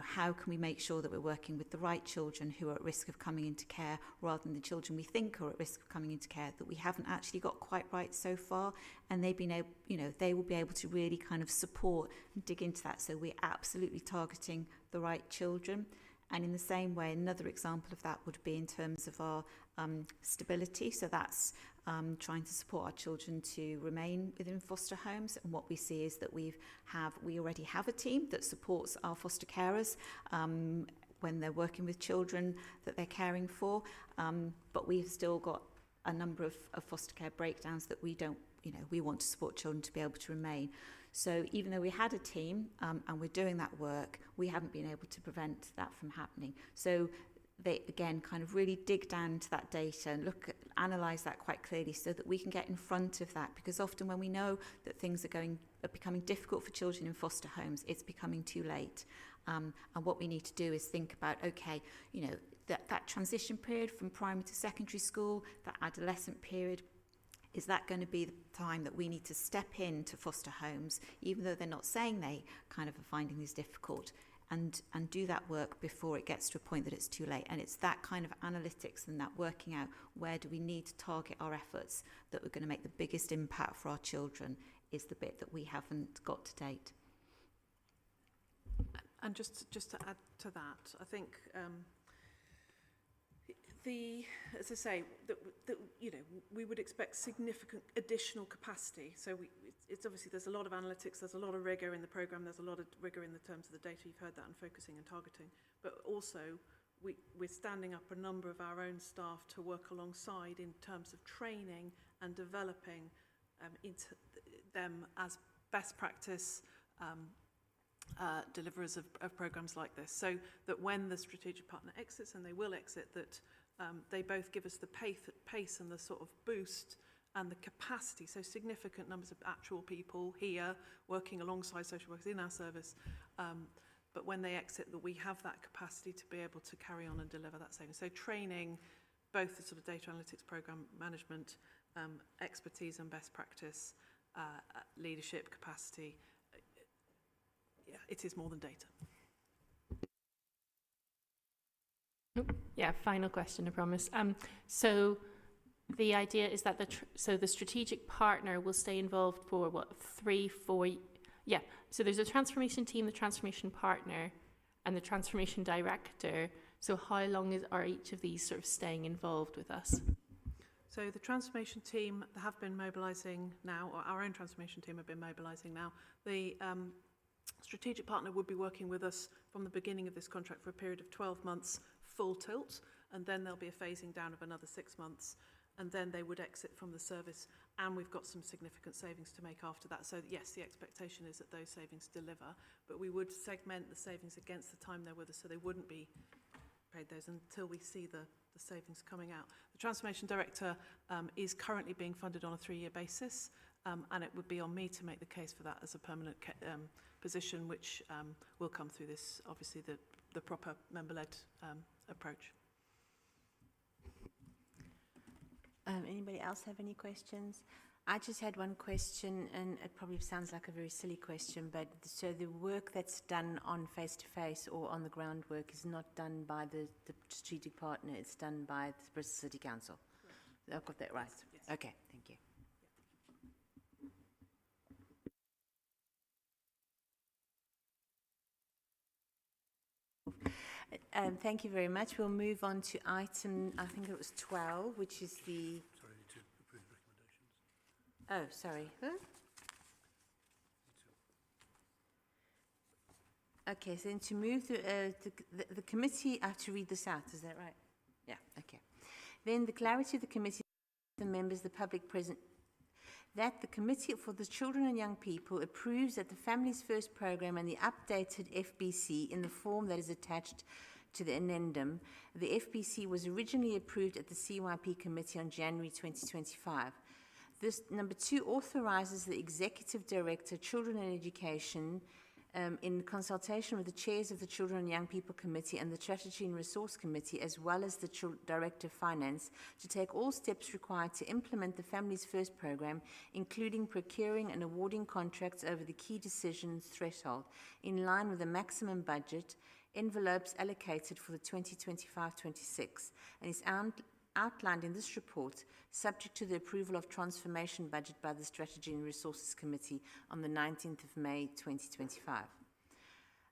how can we make sure that we're working with the right children who are at risk of coming into care, rather than the children we think are at risk of coming into care that we haven't actually got quite right so far. And they've been able, they will be able to really kind of support and dig into that. So we're absolutely targeting the right children. And in the same way, another example of that would be in terms of our stability. So that's trying to support our children to remain within foster homes. And what we see is that we already have a team that supports our foster carers when they're working with children that they're caring for. But we've still got a number of foster care breakdowns that we don't, we want to support children to be able to remain. So even though we had a team and we're doing that work, we haven't been able to prevent that from happening. So they, again, kind of really dig down to that data and analyse that quite clearly so that we can get in front of that, because often when we know that things are becoming difficult for children in foster homes, it's becoming too late. And what we need to do is think about, okay, you know, that transition period from primary to secondary school, that adolescent period, is that going to be the time that we need to step into foster homes, even though they're not saying they kind of are finding these difficult, and do that work before it gets to a point that it's too late? And it's that kind of analytics and that working out where do we need to target our efforts that we're going to make the biggest impact for our children is the bit that we haven't got to date. And just to add to that, I think as I say, that you know, we would expect significant additional capacity. So it's obviously, there's a lot of analytics, there's a lot of rigour in the programme, there's a lot of rigour in the terms of the data. You've heard that, and focusing and targeting. But also, we're standing up a number of our own staff to work alongside in terms of training and developing into them as best practice deliverers of programmes like this, so that when the strategic partner exits, and they will exit, that they both give us the pace and the sort of boost and the capacity, so significant numbers of actual people here working alongside social workers in our service, but when they exit, that we have that capacity to be able to carry on and deliver that savings. So training, both the sort of data analytics program management, expertise and best practice, leadership capacity. Yeah, it is more than data. Yeah, final question, I promise. So the idea is that the strategic partner will stay involved for what, 3, 4? Yeah. So there's a transformation team, the transformation partner, and the transformation director. So how long are each of these sort of staying involved with us? So the transformation team have been mobilising now, or our own transformation team have been mobilising now. The strategic partner would be working with us from the beginning of this contract for a period of 12 months, full tilt, and then there'll be a phasing down of another 6 months, and then they would exit from the service, and we've got some significant savings to make after that. So yes, the expectation is that those savings deliver, but we would segment the savings against the time they're with us, so they wouldn't be paid those until we see the savings coming out. The transformation director is currently being funded on a 3-year basis, and it would be on me to make the case for that as a permanent position, which will come through this, obviously, the proper member-led approach. Anybody else have any questions? I just had one question, and it probably sounds like a very silly question, but so the work that's done on face-to-face or on the ground work is not done by the strategic partner, it's done by the Bristol City Council? Correct. I've got that right? Yes. Okay, thank you. Thank you very much. We'll move on to item, I think it was 12, which is the... Sorry, to approve recommendations. Oh, sorry. Huh? Okay, so then to move the committee, I have to read this out, is that right? Yeah, okay. Then the clarity of the committee, the members, the public present, that the Committee for the Children and Young People approves that the Families First programme and the updated FBC in the form that is attached to the addendum. The FBC was originally approved at the CYP Committee on January 2025. This, number 2, authorises the Executive Director, Children and Education, in consultation with the chairs of the Children and Young People Committee and the Strategy and Resource Committee, as well as the Director of Finance, to take all steps required to implement the Families First programme, including procuring and awarding contracts over the key decisions threshold, in line with the maximum budget envelopes allocated for the 2025-26, and is outlined in this report, subject to the approval of transformation budget by the Strategy and Resources Committee on the 19th of May 2025.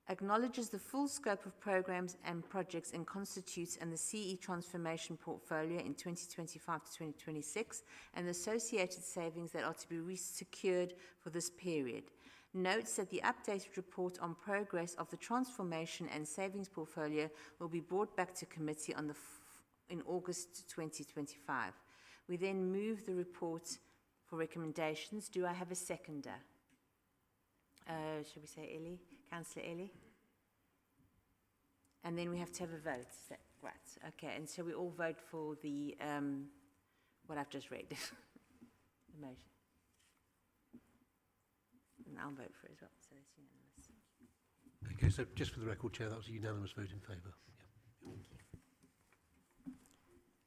Acknowledges the full scope of programs and projects and constitutes and the CE transformation portfolio in 2025 to 2026 and the associated savings that are to be secured for this period. Notes that the updated report on progress of the transformation and savings portfolio will be brought back to committee on in August 2025. We then move the report for recommendations. Do I have a seconder? Should we say Ellie? Councillor Ellie? And then we have to have a vote. Is that right? Okay, and so we all vote for the, what I've just read, the motion. And I'll vote for it as well, so it's unanimous. Okay, so just for the record, Chair, that was a unanimous vote in favour. Yeah.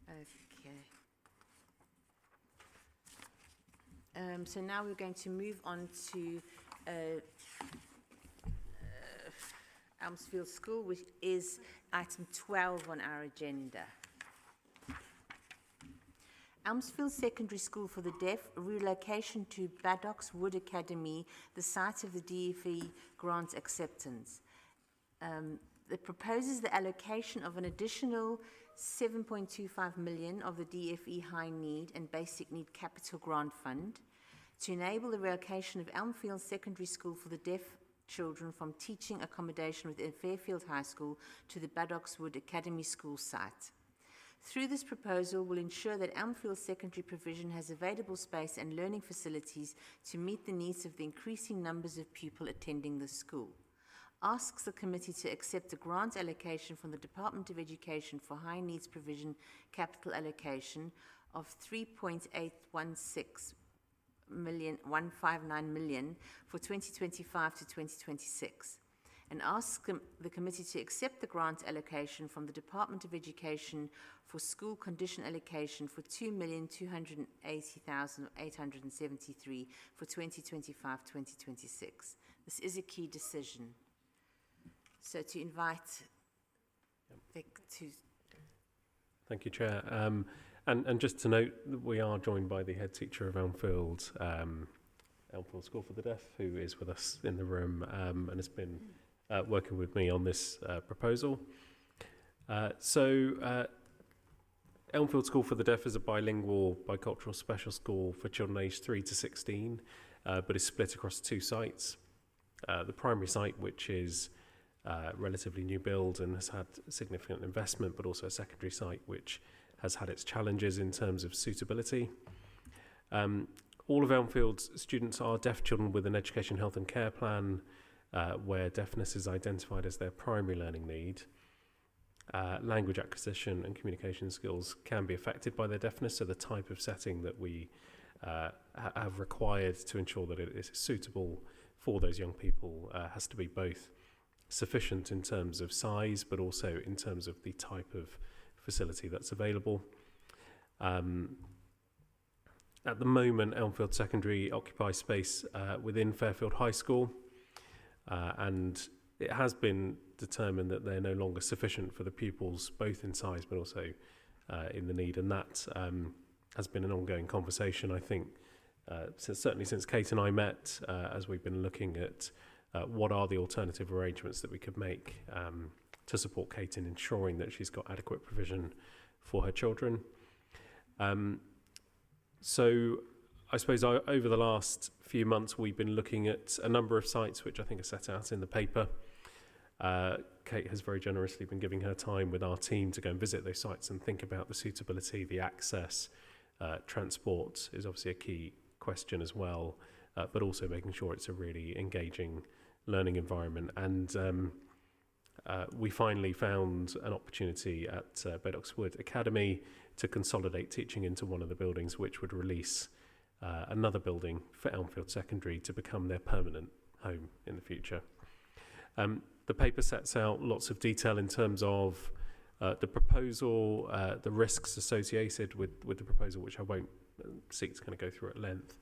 Thank you. Okay. So now we're going to move on to Elmfield School, which is item 12 on our agenda. Elmfield Secondary School for the Deaf, relocation to Badock's Wood Academy, the site of the DFE grant acceptance. It proposes the allocation of an additional 7.25 million of the DFE High Need and Basic Need Capital Grant Fund to enable the relocation of Elmfield Secondary School for the Deaf children from teaching accommodation within Fairfield High School to the Badock's Wood Academy School site. Through this proposal, will ensure that Elmfield Secondary Provision has available space and learning facilities to meet the needs of the increasing numbers of pupils attending the school. Asks the committee to accept a grant allocation from the Department of Education for High Needs Provision capital allocation of 3.816 million for 2025 to 2026. And ask the committee to accept the grant allocation from the Department of Education for school condition allocation for 2,280,873 for 2025-2026. This is a key decision. So to invite Vic to... Thank you, Chair. And just to note, we are joined by the head teacher of Elmfield, Elmfield School for the Deaf, who is with us in the room and has been working with me on this proposal. Elmfield School for the Deaf is a bilingual, bicultural special school for children aged 3 to 16, but is split across 2 sites. The primary site, which is relatively new build and has had significant investment, but also a secondary site, which has had its challenges in terms of suitability. All of Elmfield's students are deaf children with an education, health and care plan, where deafness is identified as their primary learning need. Language acquisition and communication skills can be affected by their deafness, so the type of setting that we have required to ensure that it is suitable for those young people has to be both sufficient in terms of size, but also in terms of the type of facility that's available. At the moment, Elmfield Secondary occupies space within Fairfield High School, and it has been determined that they're no longer sufficient for the pupils, both in size but also in the need, and that has been an ongoing conversation, I think, certainly since Kate and I met, as we've been looking at what are the alternative arrangements that we could make to support Kate in ensuring that she's got adequate provision for her children. So I suppose over the last few months we've been looking at a number of sites which I think are set out in the paper. Kate has very generously been giving her time with our team to go and visit those sites and think about the suitability, the access. Transport is obviously a key question as well, but also making sure it's a really engaging learning environment. And we finally found an opportunity at Badock's Wood Academy to consolidate teaching into one of the buildings, which would release another building for Elmfield Secondary to become their permanent home in the future. The paper sets out lots of detail in terms of the proposal, the risks associated with the proposal, which I won't seek to kind of go through at length.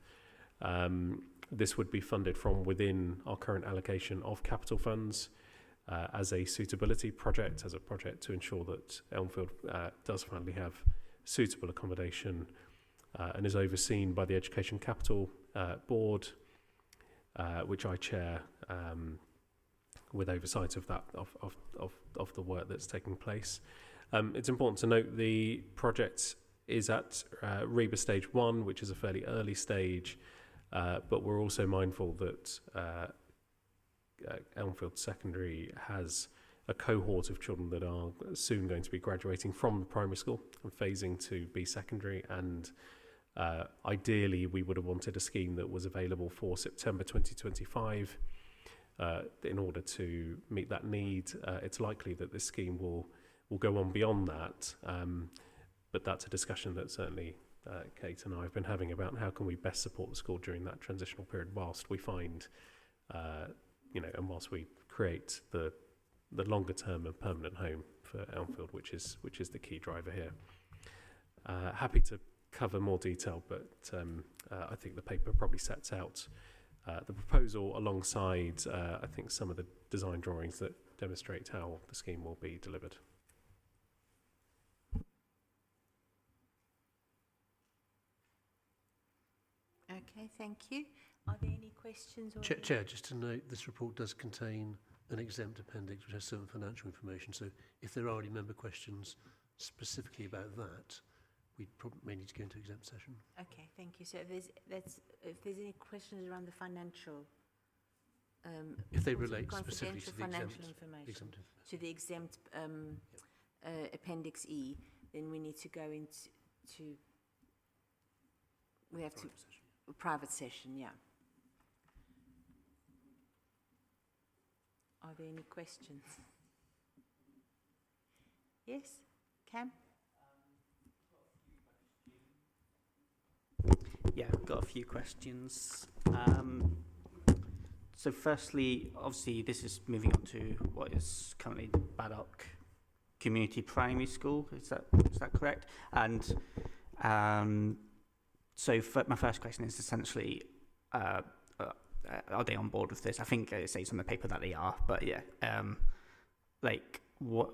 This would be funded from within our current allocation of capital funds as a suitability project, as a project to ensure that Elmfield does finally have suitable accommodation and is overseen by the Education Capital Board, which I chair, with oversight of that of the work that's taking place. It's important to note the project is at REBA stage 1, which is a fairly early stage, but we're also mindful that Elmfield Secondary has a cohort of children that are soon going to be graduating from the primary school and phasing to be secondary, and ideally we would have wanted a scheme that was available for September 2025. in order to meet that need. It's likely that this scheme will go on beyond that, but that's a discussion that certainly Kate and I have been having about how can we best support the school during that transitional period whilst we find, and whilst we create the longer term and permanent home for Elmfield, which is the key driver here. Happy to cover more detail, but I think the paper probably sets out the proposal alongside, I think, some of the design drawings that demonstrate how the scheme will be delivered. Okay, thank you. Are there any questions? Or Chair, just to note, this report does contain an exempt appendix which has certain financial information. So if there are any member questions specifically about that, we probably may need to go into exempt session. Okay, thank you. So if there's any questions around the financial, if they what's it, relate specifically to the financial exempt information, to the exempt Appendix E, then we need to go into we have to private session, yeah. Are there any questions? Yes, Cam? Yeah, I've got a few questions. So firstly, obviously this is moving on to what is currently the Badock Community Primary School, is that correct? And so my first question is essentially, are they on board with this? I think it says on the paper that they are, but yeah, what?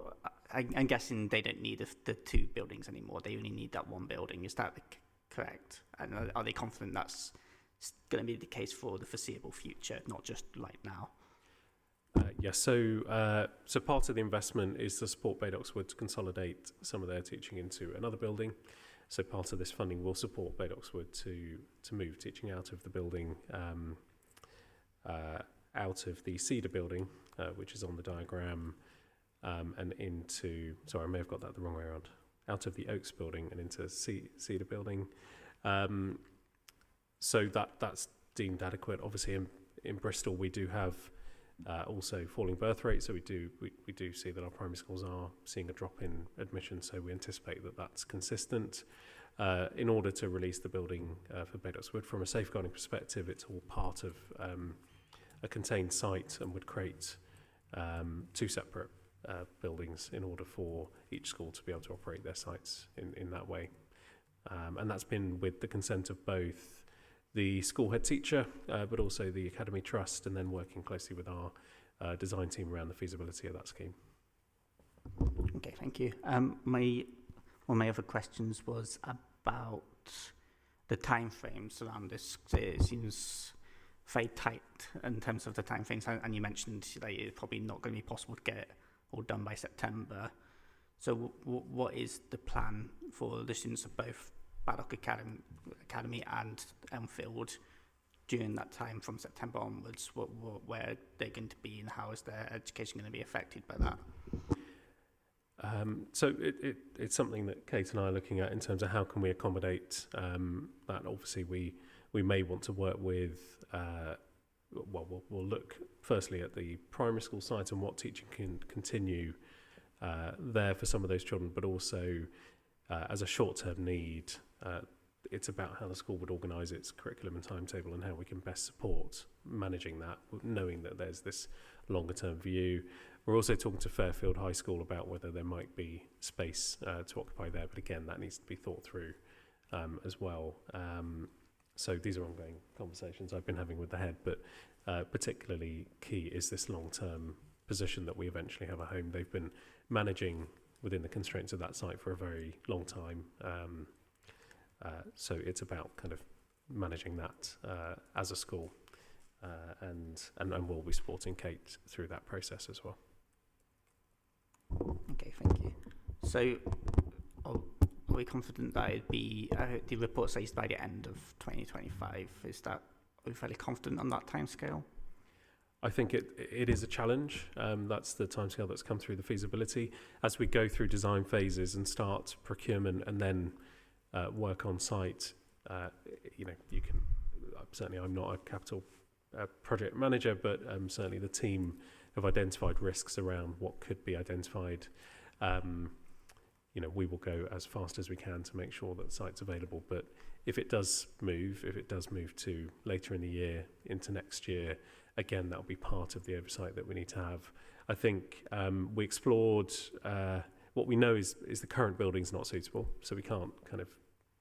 I'm guessing they don't need the two buildings anymore. They only need that one building. Is that correct? And are they confident that's going to be the case for the foreseeable future, not just like now? Yes. So part of the investment is to support Badock's Wood to consolidate some of their teaching into another building. So part of this funding will support Badock's Wood to move teaching out of the building, out of the Cedar building, which is on the diagram, and into, sorry, I may have got that the wrong way around, out of the Oaks building and into Cedar building. So that's deemed adequate. Obviously in Bristol we do have also falling birth rates, so we do see that our primary schools are seeing a drop in admission, so we anticipate that that's consistent. In order to release the building for Badock's Wood, from a safeguarding perspective, it's all part of a contained site and would create two separate buildings in order for each school to be able to operate their sites in that way. And that's been with the consent of both the school head teacher, but also the Academy Trust, and then working closely with our design team around the feasibility of that scheme. Okay, thank you. One of my other questions was about the timeframes around this. It seems very tight in terms of the timeframes, and you mentioned that it's probably not going to be possible to get it all done by September. So what is the plan for the students of both Badock Academy and Elmfield during that time from September onwards? Where they're going to be and how is their education going to be affected by that? So it's something that Kate and I are looking at in terms of how can we accommodate that. Obviously we may want to work with we'll look firstly at the primary school site and what teaching can continue there for some of those children, but also as a short-term need, it's about how the school would organise its curriculum and timetable and how we can best support managing that, knowing that there's this longer-term view. We're also talking to Fairfield High School about whether there might be space to occupy there, but again, that needs to be thought through as well. So these are ongoing conversations I've been having with the head, but particularly key is this long-term position that we eventually have a home. They've been managing within the constraints of that site for a very long time. So it's about kind of managing that as a school, and we'll be supporting Kate through that process as well. Okay, thank you. So are we confident that it'd be, the report says by the end of 2025, are we fairly confident on that timescale? I think it is a challenge. That's the timescale that's come through the feasibility. As we go through design phases and start procurement and then work on site, you can, certainly I'm not a capital project manager, but certainly the team have identified risks around what could be identified. We will go as fast as we can to make sure that the site's available. But if it does move to later in the year into next year, again, that'll be part of the oversight that we need to have. I think we explored what we know is the current building's not suitable, so we can't kind of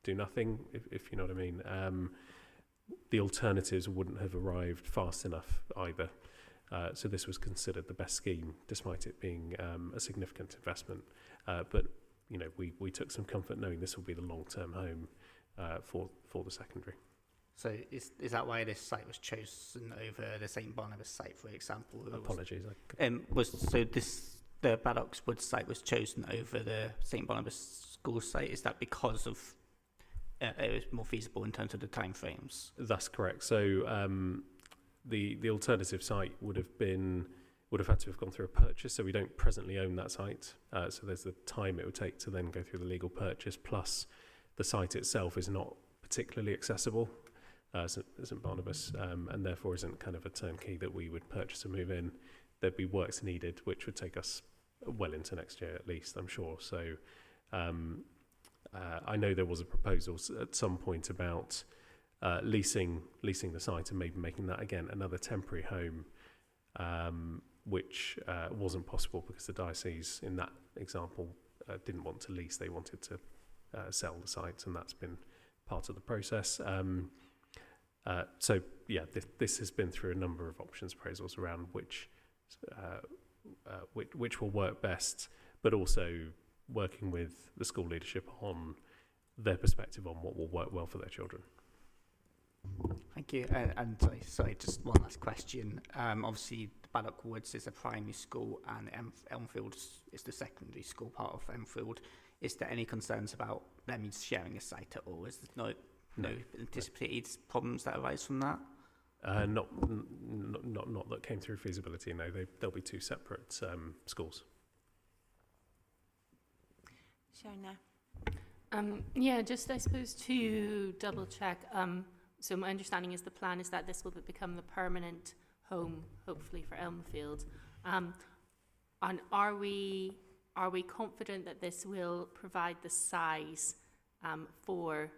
do nothing, if you know what I mean. The alternatives wouldn't have arrived fast enough either. So this was considered the best scheme, despite it being a significant investment. But we took some comfort knowing this will be the long-term home for the secondary. So is that why this site was chosen over the St Barnabas site, for example? Apologies. The Badock's Wood site was chosen over the St Barnabas school site? Is that because of it was more feasible in terms of the timeframes? That's correct. So the alternative site would have had to have gone through a purchase. So we don't presently own that site. So there's the time it would take to then go through the legal purchase. Plus, the site itself is not particularly accessible, St Barnabas, and therefore isn't kind of a turnkey that we would purchase and move in. There'd be works needed, which would take us well into next year at least, I'm sure. So I know there was a proposal at some point about leasing the site and maybe making that again another temporary home, which wasn't possible because the diocese in that example didn't want to lease. They wanted to sell the site, and that's been part of the process. This has been through a number of options appraisals around which will work best, but also working with the school leadership on their perspective on what will work well for their children. Thank you. And sorry, just one last question. Obviously, Badock Woods is a primary school, and Elmfield is the secondary school part of Elmfield. Is there any concerns about them sharing a site at all? Is there no anticipated problems that arise from that? Not that came through feasibility. No, they'll be two separate schools. Shona. Just I suppose to double check. So my understanding is the plan is that this will become the permanent home, hopefully, for Elmfield. And are we confident that this will provide the size for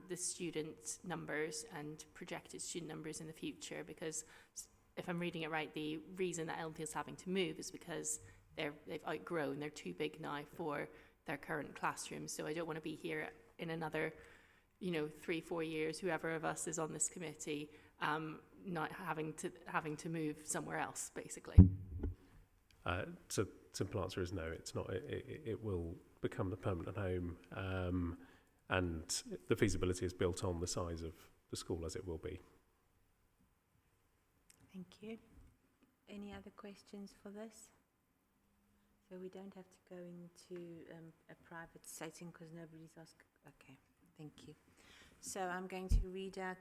the student numbers and projected student numbers in the future? Because if I'm reading it right, the reason that Elmfield's having to move is because they've outgrown, they're too big now for their current classrooms. So I don't want to be here in another 3-4 years, whoever of us is on this committee, not having to move somewhere else, basically. So simple answer is no, it's not. It will become the permanent home, and the feasibility is built on the size of the school as it will be. Thank you. Any other questions for this? So we don't have to go into a private setting because nobody's asked. Okay, thank you. So I'm going to read out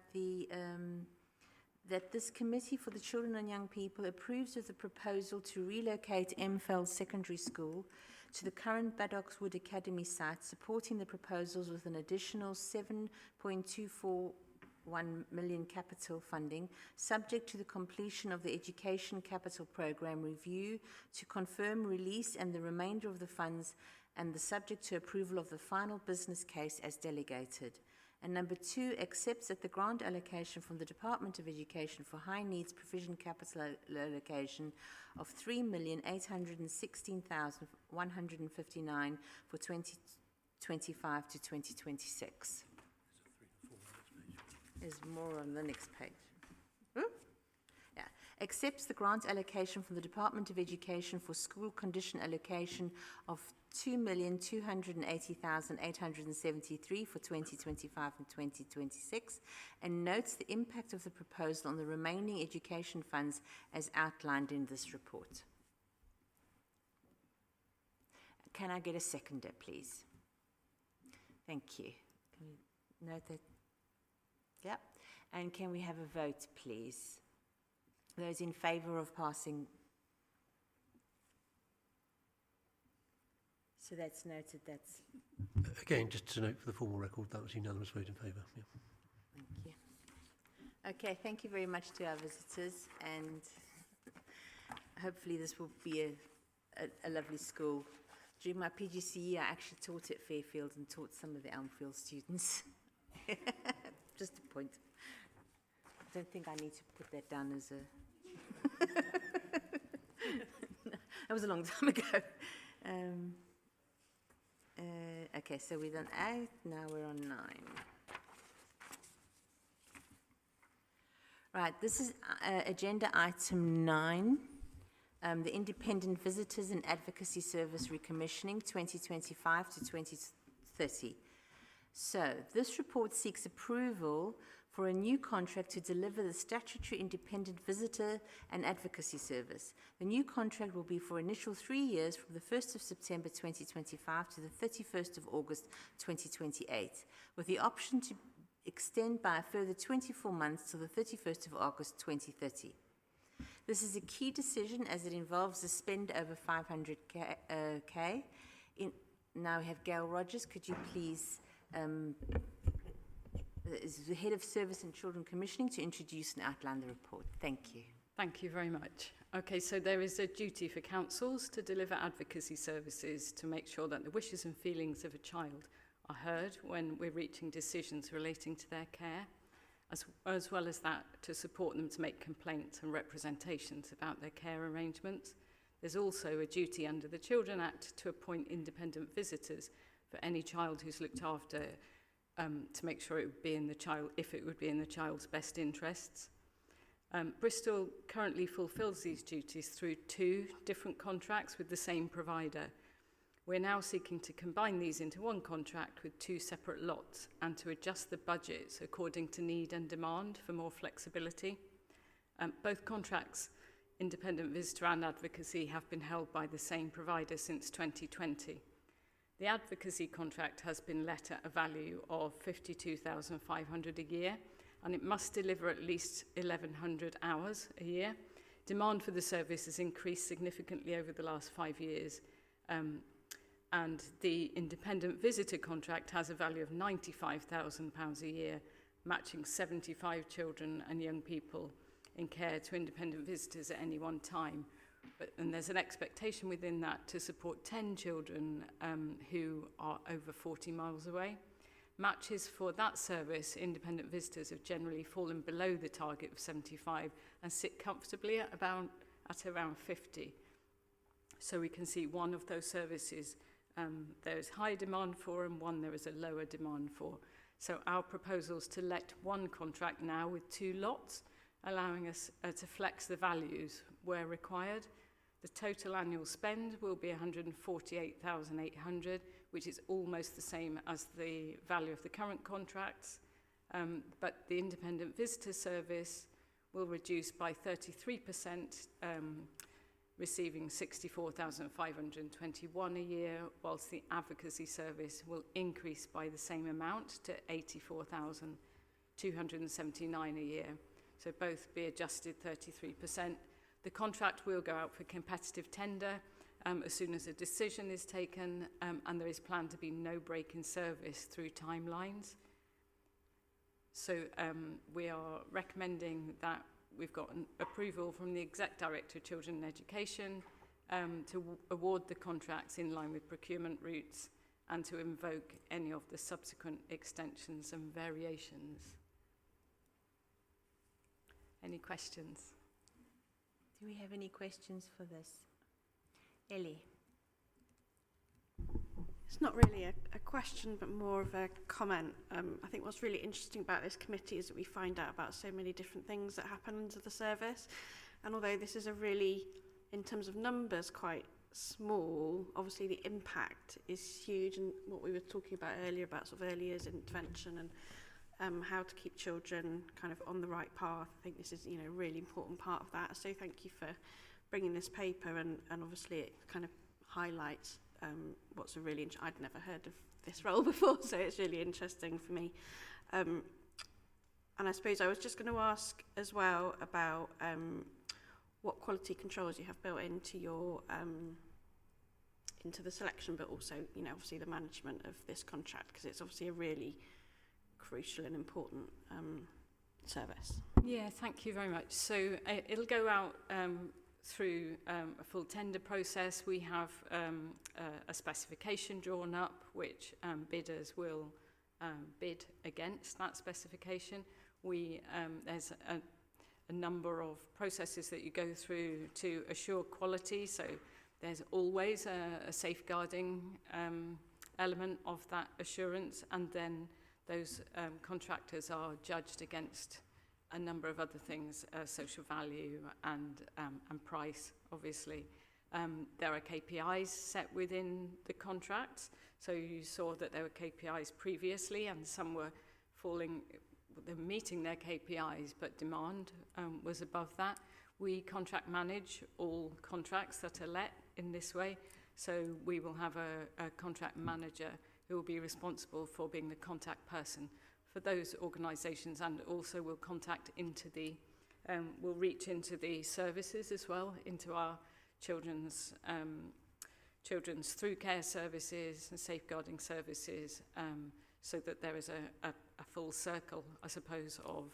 that this Committee for the Children and Young People approves of the proposal to relocate Elmfield Secondary School to the current Badock's Wood Academy site, supporting the proposals with an additional 7.241 million capital funding, subject to the completion of the Education Capital Programme review to confirm release and the remainder of the funds, and the subject to approval of the final business case as delegated. And number 2, accepts that the grant allocation from the Department of Education for High Needs Provision Capital Allocation of 3,816,159 for 2025 to 2026. There's more on the next page. Yeah. Accepts the grant allocation from the Department of Education for school condition allocation of 2,280,873 for 2025 and 2026, and notes the impact of the proposal on the remaining education funds as outlined in this report. Can I get a seconder, please? Thank you. Can we note that? Yep. And can we have a vote, please? Those in favour of passing. So that's noted. That's again, just to note for the formal record, that was unanimous vote in favour. Yeah. Thank you. Okay, thank you very much to our visitors, and hopefully this will be a lovely school. During my PGCE, I actually taught at Fairfield and taught some of the Elmfield students. Just a point. I don't think I need to put that down as a... That was a long time ago. Okay, so we've done 8, now we're on 9. Right, this is agenda item 9, the Independent Visitors and Advocacy Service Recommissioning 2025 to 2030. So, this report seeks approval for a new contract to deliver the statutory independent visitor and advocacy service. The new contract will be for initial 3 years from the 1st of September 2025 to the 31st of August 2028, with the option to extend by a further 24 months till the 31st of August 2030. This is a key decision as it involves a spend over 500K. Now we have Gail Rogers. Could you please, is the Head of Service and Children Commissioning, to introduce and outline the report. Thank you. Thank you very much. Okay, so there is a duty for councils to deliver advocacy services to make sure that the wishes and feelings of a child are heard when we're reaching decisions relating to their care, as well as that to support them to make complaints and representations about their care arrangements. There's also a duty under the Children Act to appoint independent visitors for any child who's looked after, to make sure it would be in the child, if it would be in the child's best interests. Bristol currently fulfills these duties through 2 different contracts with the same provider. We're now seeking to combine these into one contract with 2 separate lots and to adjust the budgets according to need and demand for more flexibility. Both contracts, independent visitor and advocacy, have been held by the same provider since 2020. The advocacy contract has been let at a value of £52,500 a year, and it must deliver at least 1,100 hours a year. Demand for the service has increased significantly over the last 5 years, and the independent visitor contract has a value of £95,000 a year, matching 75 children and young people in care to independent visitors at any one time. And there's an expectation within that to support 10 children who are over 40 miles away. Matches for that service, independent visitors, have generally fallen below the target of 75 and sit comfortably at around 50. So we can see one of those services there's high demand for and one there is a lower demand for. So our proposal is to let one contract now with 2 lots, allowing us to flex the values where required. The total annual spend will be £148,800, which is almost the same as the value of the current contracts, but the independent visitor service will reduce by 33%, receiving £64,521 a year, whilst the advocacy service will increase by the same amount to £84,279 a year. So both be adjusted 33%. The contract will go out for competitive tender as soon as a decision is taken, and there is planned to be no break in service through timelines. So we are recommending that we've got an approval from the Exec Director of Children and Education to award the contracts in line with procurement routes and to invoke any of the subsequent extensions and variations. Any questions? Do we have any questions for this? Ellie? It's not really a question, but more of a comment. I think what's really interesting about this committee is that we find out about so many different things that happen under the service. And although this is a really, in terms of numbers, quite small, obviously the impact is huge. And what we were talking about earlier about sort of early years intervention and how to keep children kind of on the right path. I think this is, a really important part of that. So thank you for bringing this paper, and obviously it kind of highlights what's a really I'd never heard of this role before, so it's really interesting for me. And I suppose I was just going to ask as well about what quality controls you have built into your into the selection, but also, obviously the management of this contract, because it's obviously a really crucial and important service? Yeah, thank you very much. So it'll go out through a full tender process. We have a specification drawn up, which bidders will bid against that specification. There's a number of processes that you go through to assure quality. So there's always a safeguarding element of that assurance, and then those contractors are judged against a number of other things, social value and price, obviously. There are KPIs set within the contracts. So you saw that there were KPIs previously, and some were they're meeting their KPIs, but demand was above that. We contract manage all contracts that are let in this way. So we will have a contract manager who will be responsible for being the contact person for those organisations, and also will we'll reach into the services as well, into our children's through care services and safeguarding services, so that there is a full circle, I suppose, of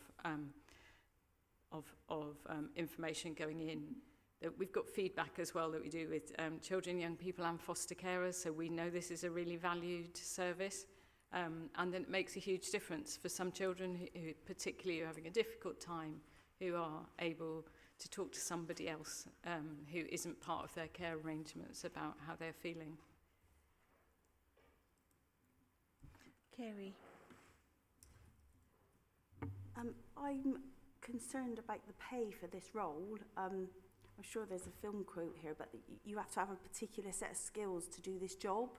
information going in. We've got feedback as well that we do with children, young people and foster carers, so we know this is a really valued service. And then it makes a huge difference for some children who particularly are having a difficult time, who are able to talk to somebody else who isn't part of their care arrangements about how they're feeling. Kerry. I'm concerned about the pay for this role. I'm sure there's a film quote here, but you have to have a particular set of skills to do this job.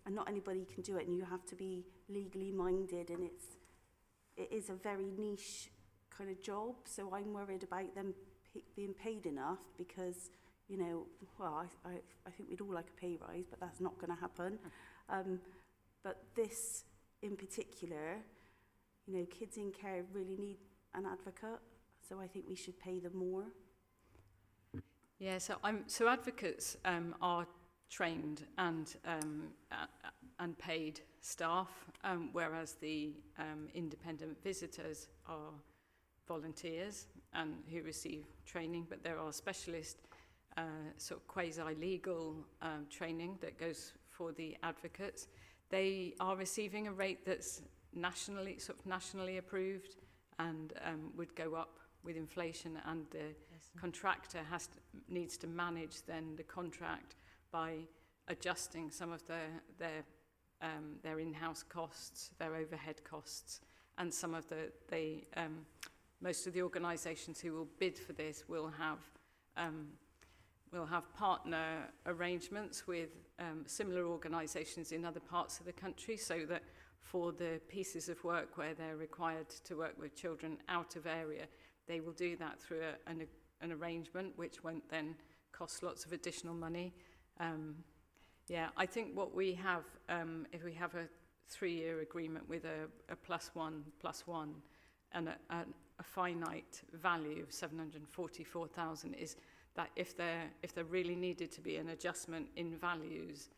And not anybody can do it, and you have to be legally minded, and it is a very niche kind of job. So I'm worried about them being paid enough, because, you know, well, I think we'd all like a pay rise, but that's not going to happen. But this in particular, you know, kids in care really need an advocate, so I think we should pay them more. Yeah, so advocates are trained and paid staff, whereas the independent visitors are volunteers and who receive training, but there are specialist sort of quasi-legal training that goes for the advocates. They are receiving a rate that's nationally approved, and would go up with inflation, and the contractor needs to manage then the contract by adjusting some of their in-house costs, their overhead costs, and some of most of the organisations who will bid for this will have partner arrangements with similar organisations in other parts of the country, so that for the pieces of work where they're required to work with children out of area, they will do that through an arrangement which won't then cost lots of additional money. I think what we have, if we have a 3-year agreement with a +1 and a finite value of 744,000, is that if there really needed to be an adjustment in values,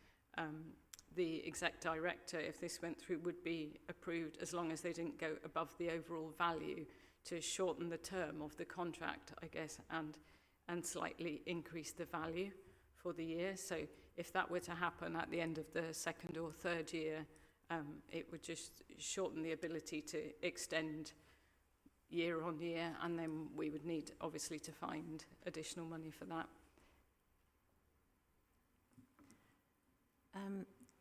the exec director, if this went through, would be approved, as long as they didn't go above the overall value, to shorten the term of the contract, I guess, and slightly increase the value for the year. So if that were to happen at the end of the 2nd or 3rd year, it would just shorten the ability to extend year on year, and then we would need, obviously, to find additional money for that.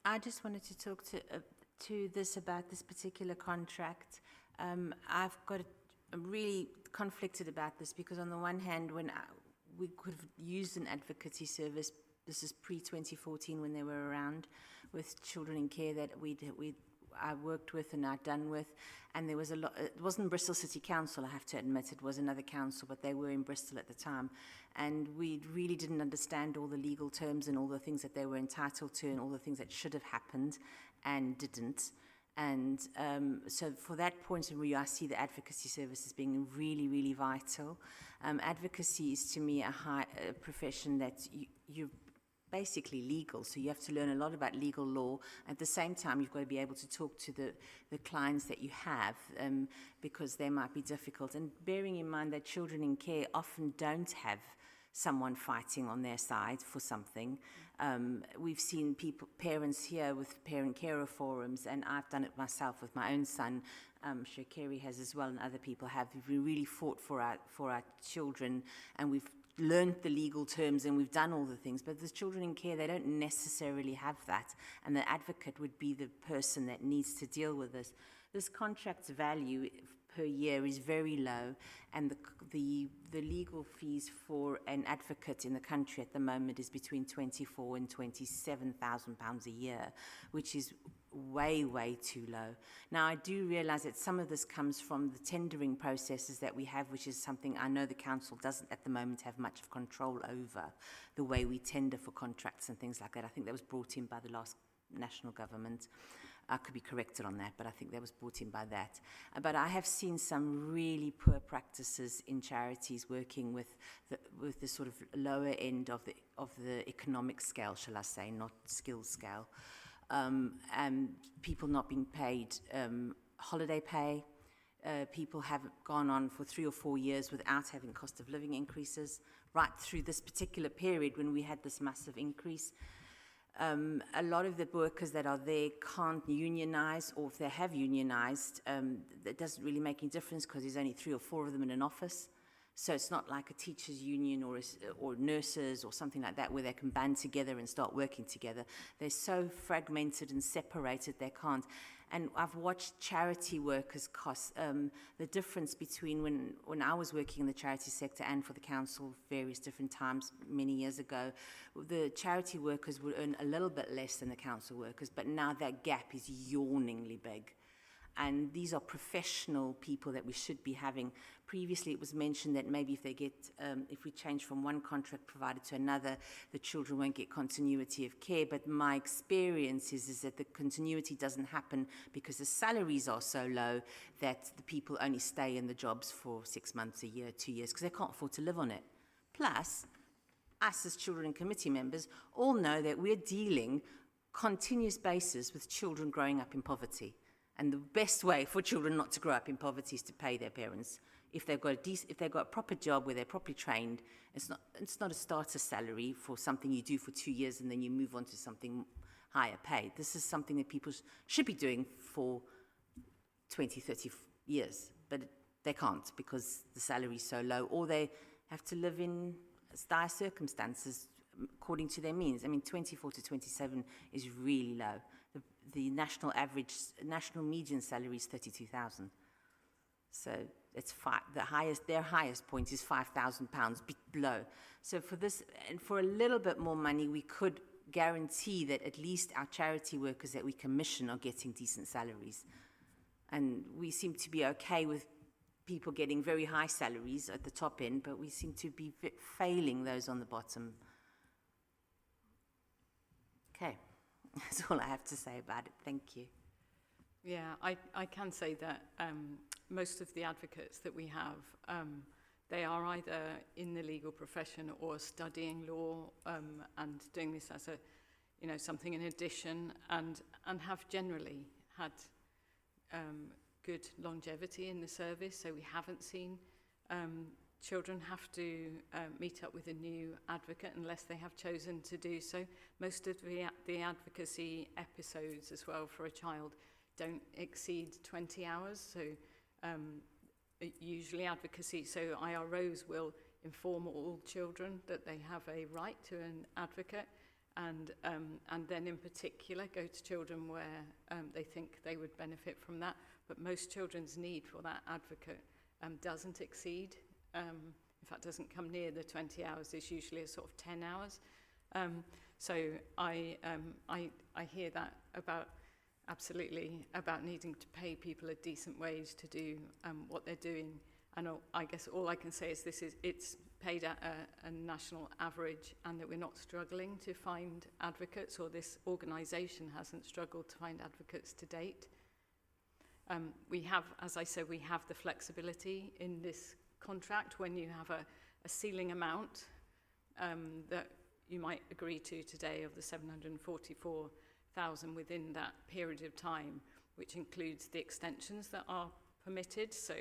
I just wanted to talk to this about this particular contract. I've got I'm really conflicted about this, because on the one hand, when we could have used an advocacy service, this is pre-2014 when they were around, with children in care that I worked with and I'd done with, and there was a lot. It wasn't Bristol City Council, I have to admit, it was another council, but they were in Bristol at the time, and we really didn't understand all the legal terms and all the things that they were entitled to and all the things that should have happened and didn't. And so for that point of view, I see the advocacy service as being really, really vital. Advocacy is, to me, a profession that you're basically legal, so you have to learn a lot about legal law. At the same time, you've got to be able to talk to the clients that you have, because they might be difficult. And bearing in mind that children in care often don't have someone fighting on their side for something. We've seen parents here with parent-carer forums, and I've done it myself with my own son. I'm sure Kerry has as well, and other people have. We really fought for our children, and we've learned the legal terms, and we've done all the things. But the children in care, they don't necessarily have that, and the advocate would be the person that needs to deal with this. This contract value per year is very low, and the legal fees for an advocate in the country at the moment is between £24,000 and £27,000 a year, which is way too low. Now, I do realise that some of this comes from the tendering processes that we have, which is something I know the council doesn't at the moment have much of control over, the way we tender for contracts and things like that. I think that was brought in by the last national government. I could be corrected on that, but I think that was brought in by that. But I have seen some really poor practices in charities working with the sort of lower end of the economic scale, shall I say, not skill scale. And people not being paid holiday pay. People have gone on for 3 or 4 years without having cost of living increases, right through this particular period when we had this massive increase. A lot of the workers that are there can't unionize, or if they have unionized, it doesn't really make any difference because there's only 3 or 4 of them in an office. So it's not like a teachers' union or nurses or something like that where they can band together and start working together. They're so fragmented and separated they can't. And I've watched charity workers cost, the difference between when I was working in the charity sector and for the council various different times many years ago, the charity workers would earn a little bit less than the council workers, but now that gap is yawningly big. And these are professional people that we should be having. Previously, it was mentioned that maybe if we change from one contract provider to another, the children won't get continuity of care. But my experience is that the continuity doesn't happen because the salaries are so low that the people only stay in the jobs for 6 months, a year, 2 years, because they can't afford to live on it. Plus, us as children and committee members all know that we're dealing continuous basis with children growing up in poverty. And the best way for children not to grow up in poverty is to pay their parents. If they've got a proper job where they're properly trained, it's not a starter salary for something you do for 2 years and then you move on to something higher paid. This is something that people should be doing for 20, 30 years, but they can't because the salary is so low, or they have to live in dire circumstances according to their means. I mean, 24 to 27 is really low. The national median salary is 32,000. So it's their highest point is £5,000 below. So for this, and for a little bit more money, we could guarantee that at least our charity workers that we commission are getting decent salaries. And we seem to be okay with people getting very high salaries at the top end, but we seem to be failing those on the bottom. Okay. That's all I have to say about it. Thank you. Yeah, I can say that most of the advocates that we have, they are either in the legal profession or studying law and doing this as something in addition, and have generally had good longevity in the service. So we haven't seen children have to meet up with a new advocate unless they have chosen to do so. Most of the advocacy episodes as well for a child don't exceed 20 hours. So usually advocacy, so IROs will inform all children that they have a right to an advocate, and then in particular go to children where they think they would benefit from that. But most children's need for that advocate doesn't exceed. In fact, doesn't come near the 20 hours. It's usually a sort of 10 hours. So I hear that absolutely about needing to pay people a decent wage to do what they're doing. And I guess all I can say is it's paid at a national average, and that we're not struggling to find advocates, or this organisation hasn't struggled to find advocates to date. We have, as I said, we have the flexibility in this contract when you have a ceiling amount that you might agree to today of the 744,000 within that period of time, which includes the extensions that are permitted. So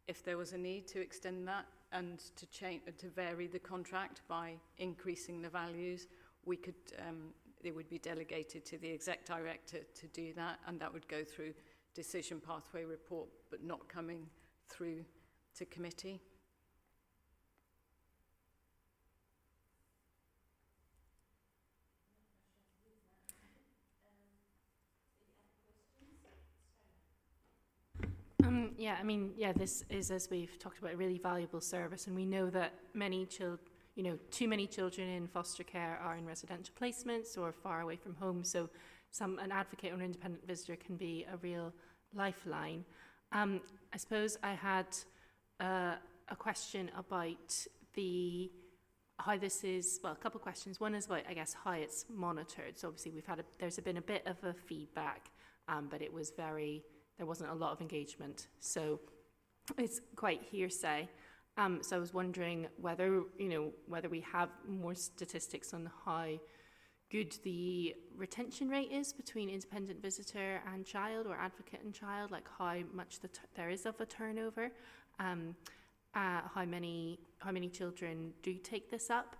if there was a need to extend that and to change, to vary the contract by increasing the values, we could, it would be delegated to the exec director to do that, and that would go through decision pathway report, but not coming through to committee. Yeah, I mean, yeah, this is, as we've talked about, a really valuable service, and we know that many children, you know, too many children in foster care are in residential placements or far away from home, so an advocate or an independent visitor can be a real lifeline. I suppose I had a question about how this is, well, a couple of questions. One is about, I guess, how it's monitored. So obviously there's been a bit of a feedback, but it was there wasn't a lot of engagement. So it's quite hearsay. So I was wondering whether we have more statistics on how good the retention rate is between independent visitor and child, or advocate and child, like how much there is of a turnover, how many children do take this up,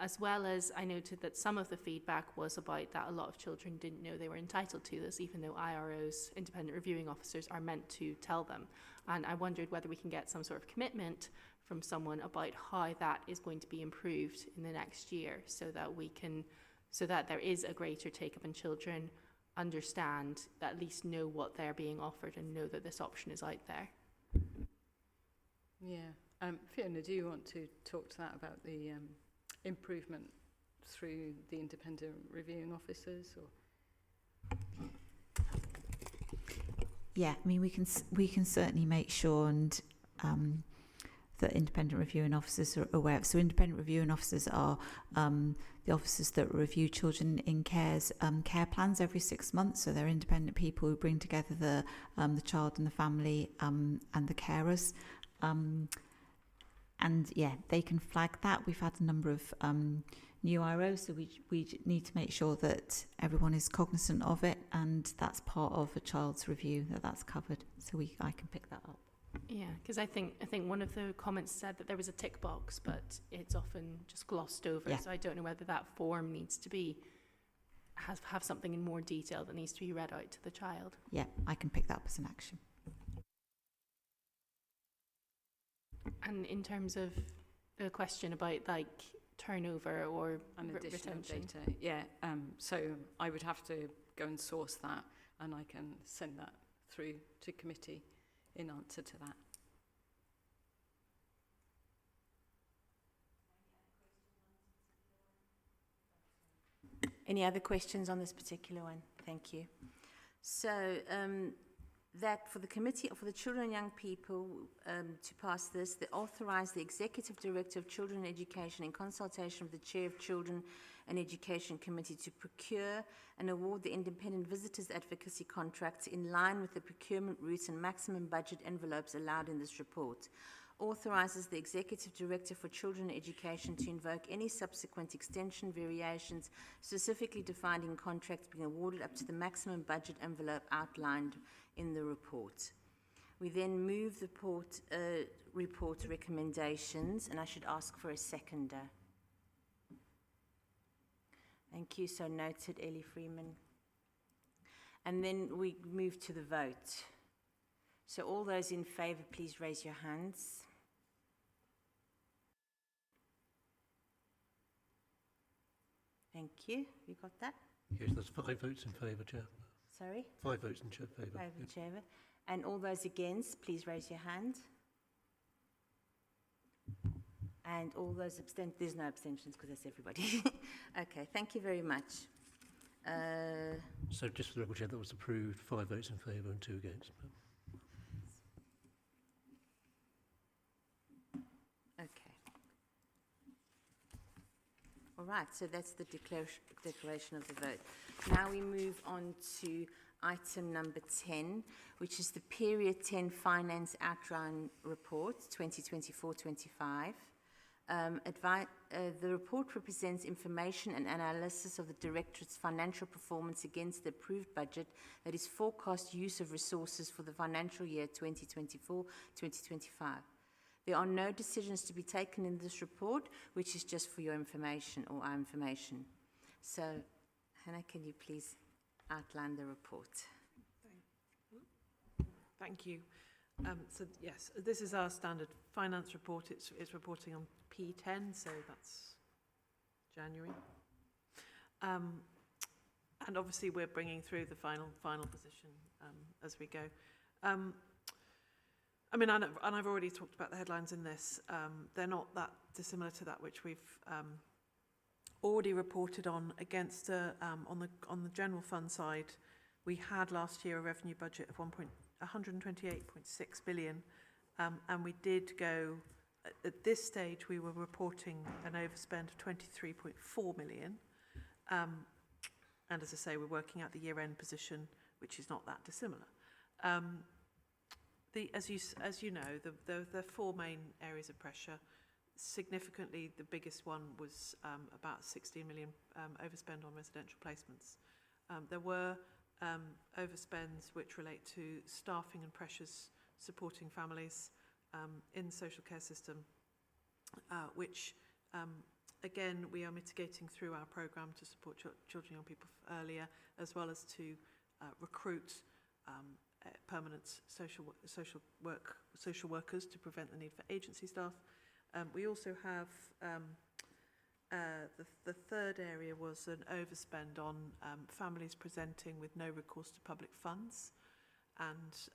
as well as I noted that some of the feedback was about that a lot of children didn't know they were entitled to this, even though IROs, independent reviewing officers, are meant to tell them. And I wondered whether we can get some sort of commitment from someone about how that is going to be improved in the next year, so that there is a greater take-up and children understand, at least know what they're being offered and know that this option is out there. Yeah. Fiona, do you want to talk to that about the improvement through the independent reviewing officers? Or? Yeah, I mean, we can certainly make sure and that independent reviewing officers are aware. So independent reviewing officers are the officers that review children in care plans every 6 months. So they're independent people who bring together the child and the family and the carers. And yeah, they can flag that. We've had a number of new IROs, so we need to make sure that everyone is cognizant of it, and that's part of a child's review, that's covered. So I can pick that up. Yeah, because I think one of the comments said that there was a tick box, but it's often just glossed over. Yeah. So I don't know whether that form needs to have something in more detail that needs to be read out to the child. Yeah, I can pick that up as an action. And in terms of the question about like turnover or additional retention data, yeah. So I would have to go and source that, and I can send that through to committee in answer to that. Any other questions on this particular one? Thank you. So that for the Committee for the Children and Young People to pass this, they authorise the Executive Director of Children and Education in consultation with the Chair of Children and Education Committee to procure and award the independent visitors advocacy contracts in line with the procurement routes and maximum budget envelopes allowed in this report. Authorises the Executive Director for Children and Education to invoke any subsequent extension variations specifically defined in contracts being awarded up to the maximum budget envelope outlined in the report. We then move the report recommendations, and I should ask for a seconder. Thank you. So noted, Ellie Freeman. And then we move to the vote. So all those in favour, please raise your hands. Thank you. You got that? Yes, there's 5 votes in favour, Chair. Sorry? 5 votes in favour. Favour, Chair. And all those against, please raise your hand. And all those abstain, there's no abstentions because that's everybody. Okay, thank you very much. So just for the record, Chair, that was approved, 5 votes in favour and 2 against. Okay. All right, so that's the declaration of the vote. Now we move on to item number 10, which is the Period 10 Finance Outline Report 2024-25. The report represents information and analysis of the Directorate's financial performance against the approved budget that is forecast use of resources for the financial year 2024-2025. There are no decisions to be taken in this report, which is just for your information or our information. So, Hannah, can you please outline the report? Thank you. So yes, this is our standard finance report. It's reporting on P10, so that's January. And obviously we're bringing through the final position as we go. I mean, and I've already talked about the headlines in this. They're not that dissimilar to that which we've already reported on. Against on the general fund side, we had last year a revenue budget of 128.6 billion, and we did go, at this stage we were reporting an overspend of 23.4 million, and as I say, we're working out the year-end position, which is not that dissimilar. As you know, the four main areas of pressure. Significantly, the biggest one was about 16 million overspend on residential placements. There were overspends which relate to staffing and pressures supporting families in the social care system, which again we are mitigating through our programme to support children and young people earlier, as well as to recruit permanent social workers to prevent the need for agency staff. We also have the third area was an overspend on families presenting with no recourse to public funds, and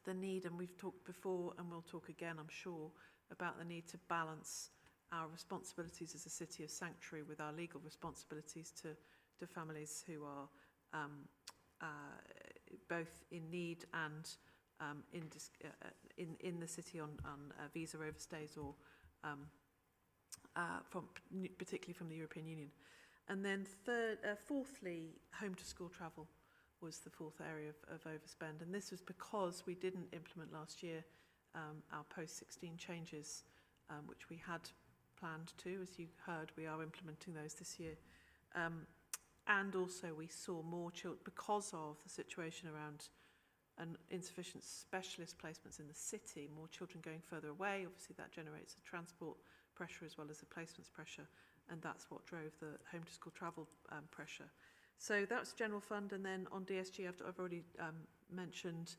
the need, and we've talked before and we'll talk again I'm sure, about the need to balance our responsibilities as a city of sanctuary with our legal responsibilities to families who are both in need and in the city on visa overstays or particularly from the European Union. And then fourthly, home to school travel was the fourth area of overspend, and this was because we didn't implement last year our post-16 changes, which we had planned to. As you heard, we are implementing those this year. And also we saw more children, because of the situation around insufficient specialist placements in the city, more children going further away. Obviously that generates a transport pressure as well as a placements pressure, and that's what drove the home to school travel pressure. So that's general fund, and then on DSG I've already mentioned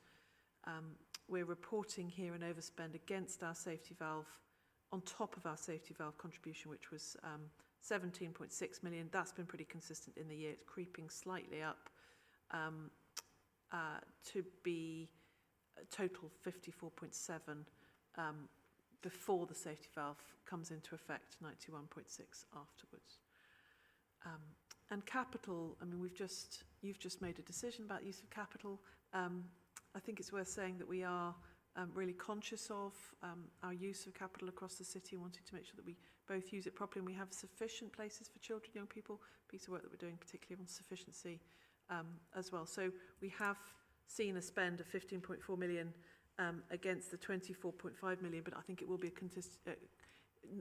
we're reporting here an overspend against our safety valve, on top of our safety valve contribution, which was 17.6 million. That's been pretty consistent in the year. It's creeping slightly up to be a total 54.7 before the safety valve comes into effect, 91.6 afterwards. And capital, I mean, you've just made a decision about use of capital. I think it's worth saying that we are really conscious of our use of capital across the city and wanting to make sure that we both use it properly and we have sufficient places for children, young people, piece of work that we're doing particularly on sufficiency as well. So we have seen a spend of 15.4 million against the 24.5 million, but I think it will be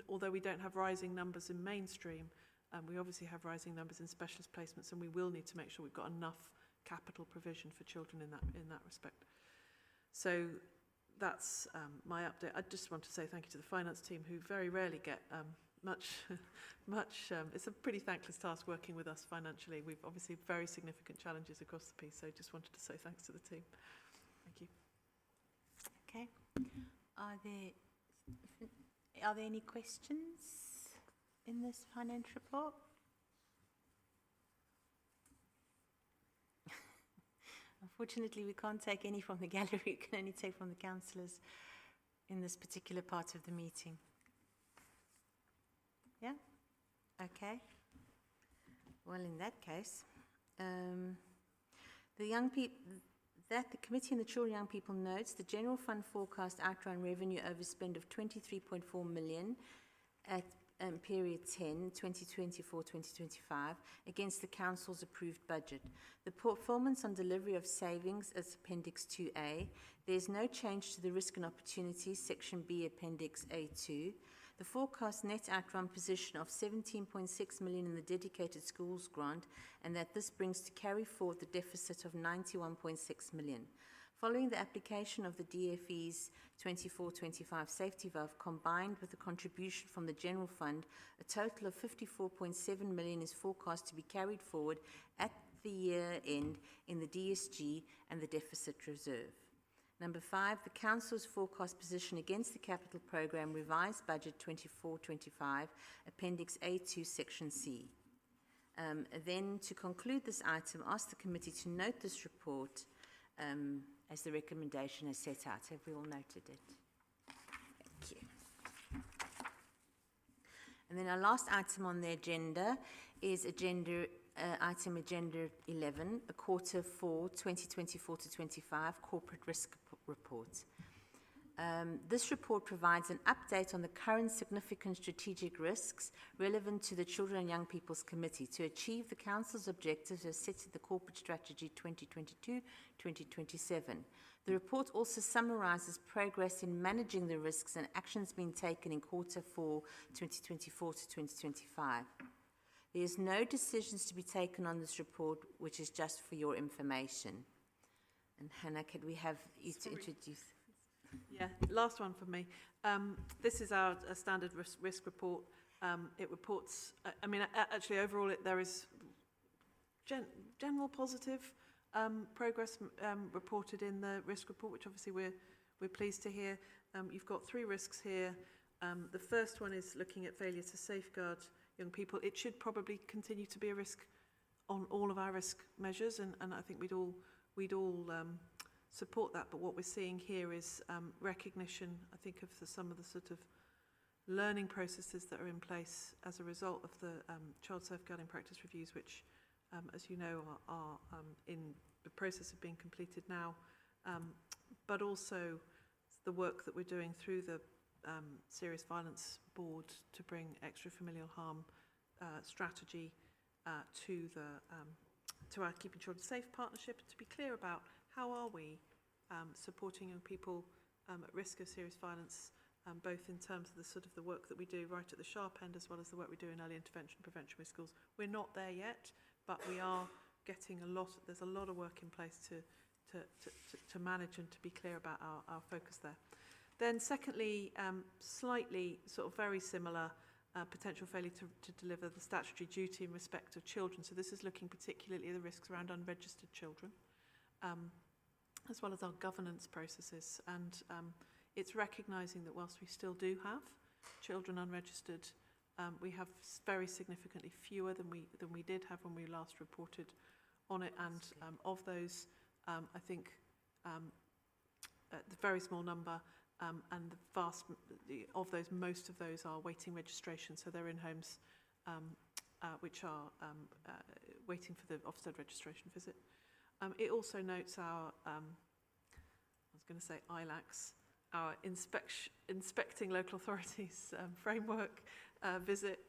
although we don't have rising numbers in mainstream, we obviously have rising numbers in specialist placements, and we will need to make sure we've got enough capital provision for children in that respect. So that's my update. I just want to say thank you to the finance team, who very rarely get much. It's a pretty thankless task working with us financially. We've obviously very significant challenges across the piece, so just wanted to say thanks to the team. Thank you. Okay. Are there any questions in this financial report? Unfortunately, we can't take any from the gallery. We can only take from the councillors in this particular part of the meeting. Yeah? Okay. Well, in that case, the committee and the Children and Young People notes the general fund forecast outrun revenue overspend of 23.4 million at period 10, 2024-2025, against the Council's approved budget. The performance on delivery of savings is Appendix 2A. There is no change to the risk and opportunities, Section B, Appendix A2. the forecast net outrun position of 17.6 million in the dedicated schools grant, and that this brings to carry forward the deficit of 91.6 million. Following the application of the DFE's 24-25 safety valve combined with the contribution from the general fund, a total of 54.7 million is forecast to be carried forward at the year end in the DSG and the deficit reserve. Number 5, the Council's forecast position against the capital programme revised budget 24-25, Appendix A2, Section C. Then, to conclude this item, ask the committee to note this report as the recommendation is set out. Have we all noted it? Thank you. And then our last item on the agenda is item agenda 11, a quarter 4, 2024 to 25 corporate risk report. This report provides an update on the current significant strategic risks relevant to the Children and Young People's Committee to achieve the Council's objectives as set in the Corporate Strategy 2022-2027. The report also summarises progress in managing the risks and actions being taken in quarter 4, 2024 to 2025. There is no decisions to be taken on this report, which is just for your information. And Hannah, could we have you to introduce? Yeah, last one for me. This is our standard risk report. It reports, actually overall there is general positive progress reported in the risk report, which obviously we're pleased to hear. You've got 3 risks here. The first one is looking at failure to safeguard young people. It should probably continue to be a risk on all of our risk measures, and I think we'd all support that. But what we're seeing here is recognition, I think, of some of the sort of learning processes that are in place as a result of the child safeguarding practice reviews, which, as you know, are in the process of being completed now, but also the work that we're doing through the Serious Violence Board to bring extra-familial harm strategy to our Keeping Children Safe partnership, to be clear about how are we supporting young people at risk of serious violence, both in terms of the sort of the work that we do right at the sharp end, as well as the work we do in early intervention prevention with schools. We're not there yet, but we are getting there's a lot of work in place to manage and to be clear about our focus there. Then secondly, slightly sort of very similar potential failure to deliver the statutory duty in respect of children. So this is looking particularly at the risks around unregistered children, as well as our governance processes. And it's recognising that whilst we still do have children unregistered, we have very significantly fewer than we did have when we last reported on it. And of those, I think the very small number, and of those, most of those are waiting registration, so they're in homes which are waiting for the Ofsted registration visit. It also notes our, I was going to say ILACs, our inspecting local authorities framework visit,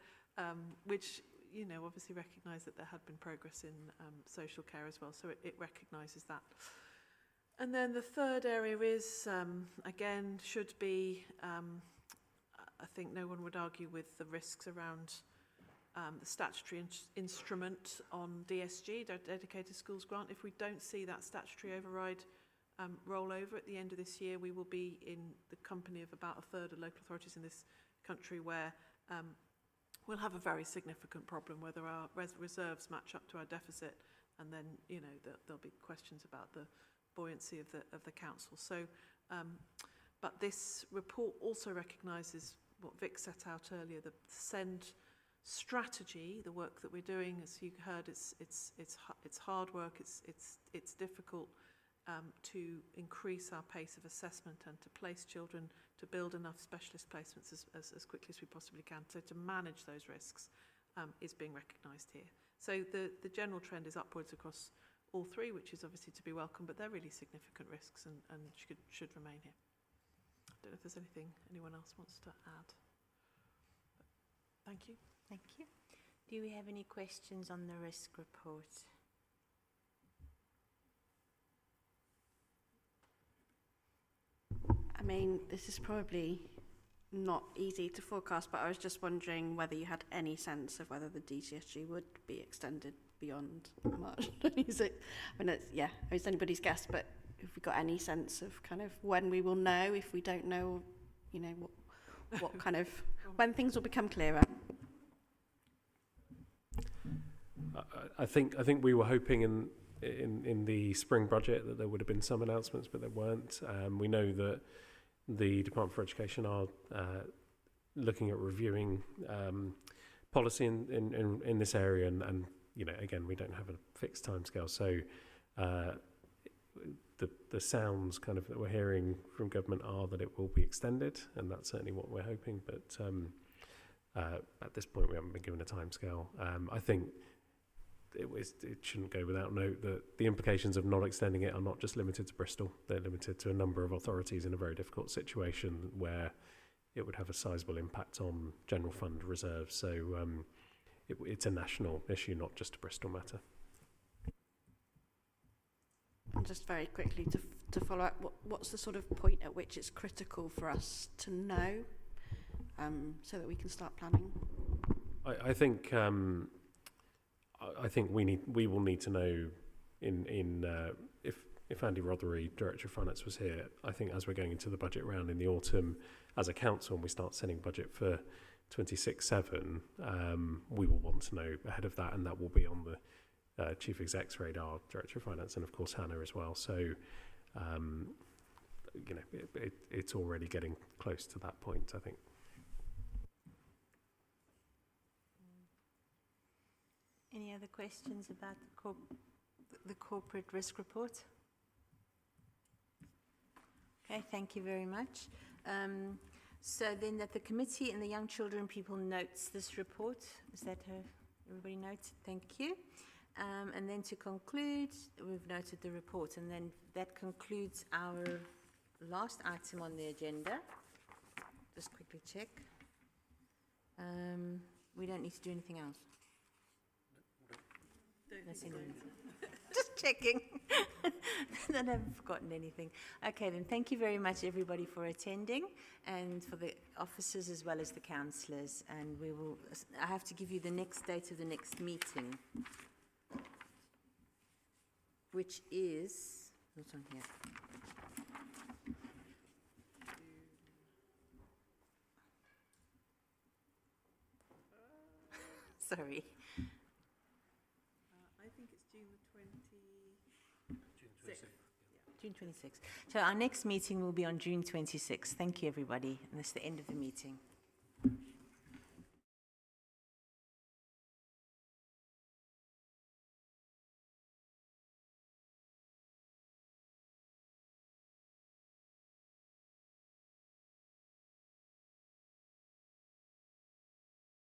which, you know, obviously recognise that there had been progress in social care as well, so it recognises that. And then the third area is, again, should be, I think no one would argue with the risks around the statutory instrument on DSG, Dedicated Schools Grant. If we don't see that statutory override roll over at the end of this year, we will be in the company of about a third of local authorities in this country where we'll have a very significant problem, whether our reserves match up to our deficit, and then, you know, there'll be questions about the buoyancy of the council. So, but this report also recognises what Vic set out earlier, the SEND strategy, the work that we're doing. As you heard, it's hard work. It's difficult to increase our pace of assessment and to place children, to build enough specialist placements as quickly as we possibly can. So to manage those risks is being recognised here. So the general trend is upwards across all 3, which is obviously to be welcome, but they're really significant risks and should remain here. I don't know if there's anyone else wants to add. But thank you. Thank you. Do we have any questions on the risk report? I mean, this is probably not easy to forecast, but I was just wondering whether you had any sense of whether the DCSG would be extended beyond March 26th. I mean, it's anybody's guess, but have we got any sense of kind of when we will know, if we don't know, you know, what kind of, when things will become clearer? I think we were hoping in the spring budget that there would have been some announcements, but there weren't. We know that the Department for Education are looking at reviewing policy in this area, and you know, again, we don't have a fixed timescale, so the sounds kind of that we're hearing from government are that it will be extended, and that's certainly what we're hoping. But at this point, we haven't been given a timescale. I think it shouldn't go without note that the implications of not extending it are not just limited to Bristol. They're limited to a number of authorities in a very difficult situation where it would have a sizable impact on general fund reserves. So it's a national issue, not just a Bristol matter. And just very quickly to follow up, what's the sort of point at which it's critical for us to know so that we can start planning? I think we will need to know if Andy Rothery, Director of Finance, was here. I think as we're going into the budget round in the autumn, as a council, and we start setting budget for 26/7, we will want to know ahead of that, and that will be on the Chief Exec's radar, Director of Finance, and of course Hannah as well. So, you know, it's already getting close to that point, I think. Any other questions about the corporate risk report? Okay, thank you very much. So then that the committee and the young children people notes this report. Is that everybody notes? Thank you. And then to conclude, we've noted the report, and then that concludes our last item on the agenda. Just quickly check. We don't need to do anything else. Just checking that I haven't forgotten anything. Okay, then thank you very much, everybody, for attending, and for the officers as well as the councillors. And I have to give you the next date of the next meeting, which is, what's on here? Sorry. I think it's June the 26th. June 26th. So our next meeting will be on June 26th. Thank you, everybody. And that's the end of the meeting.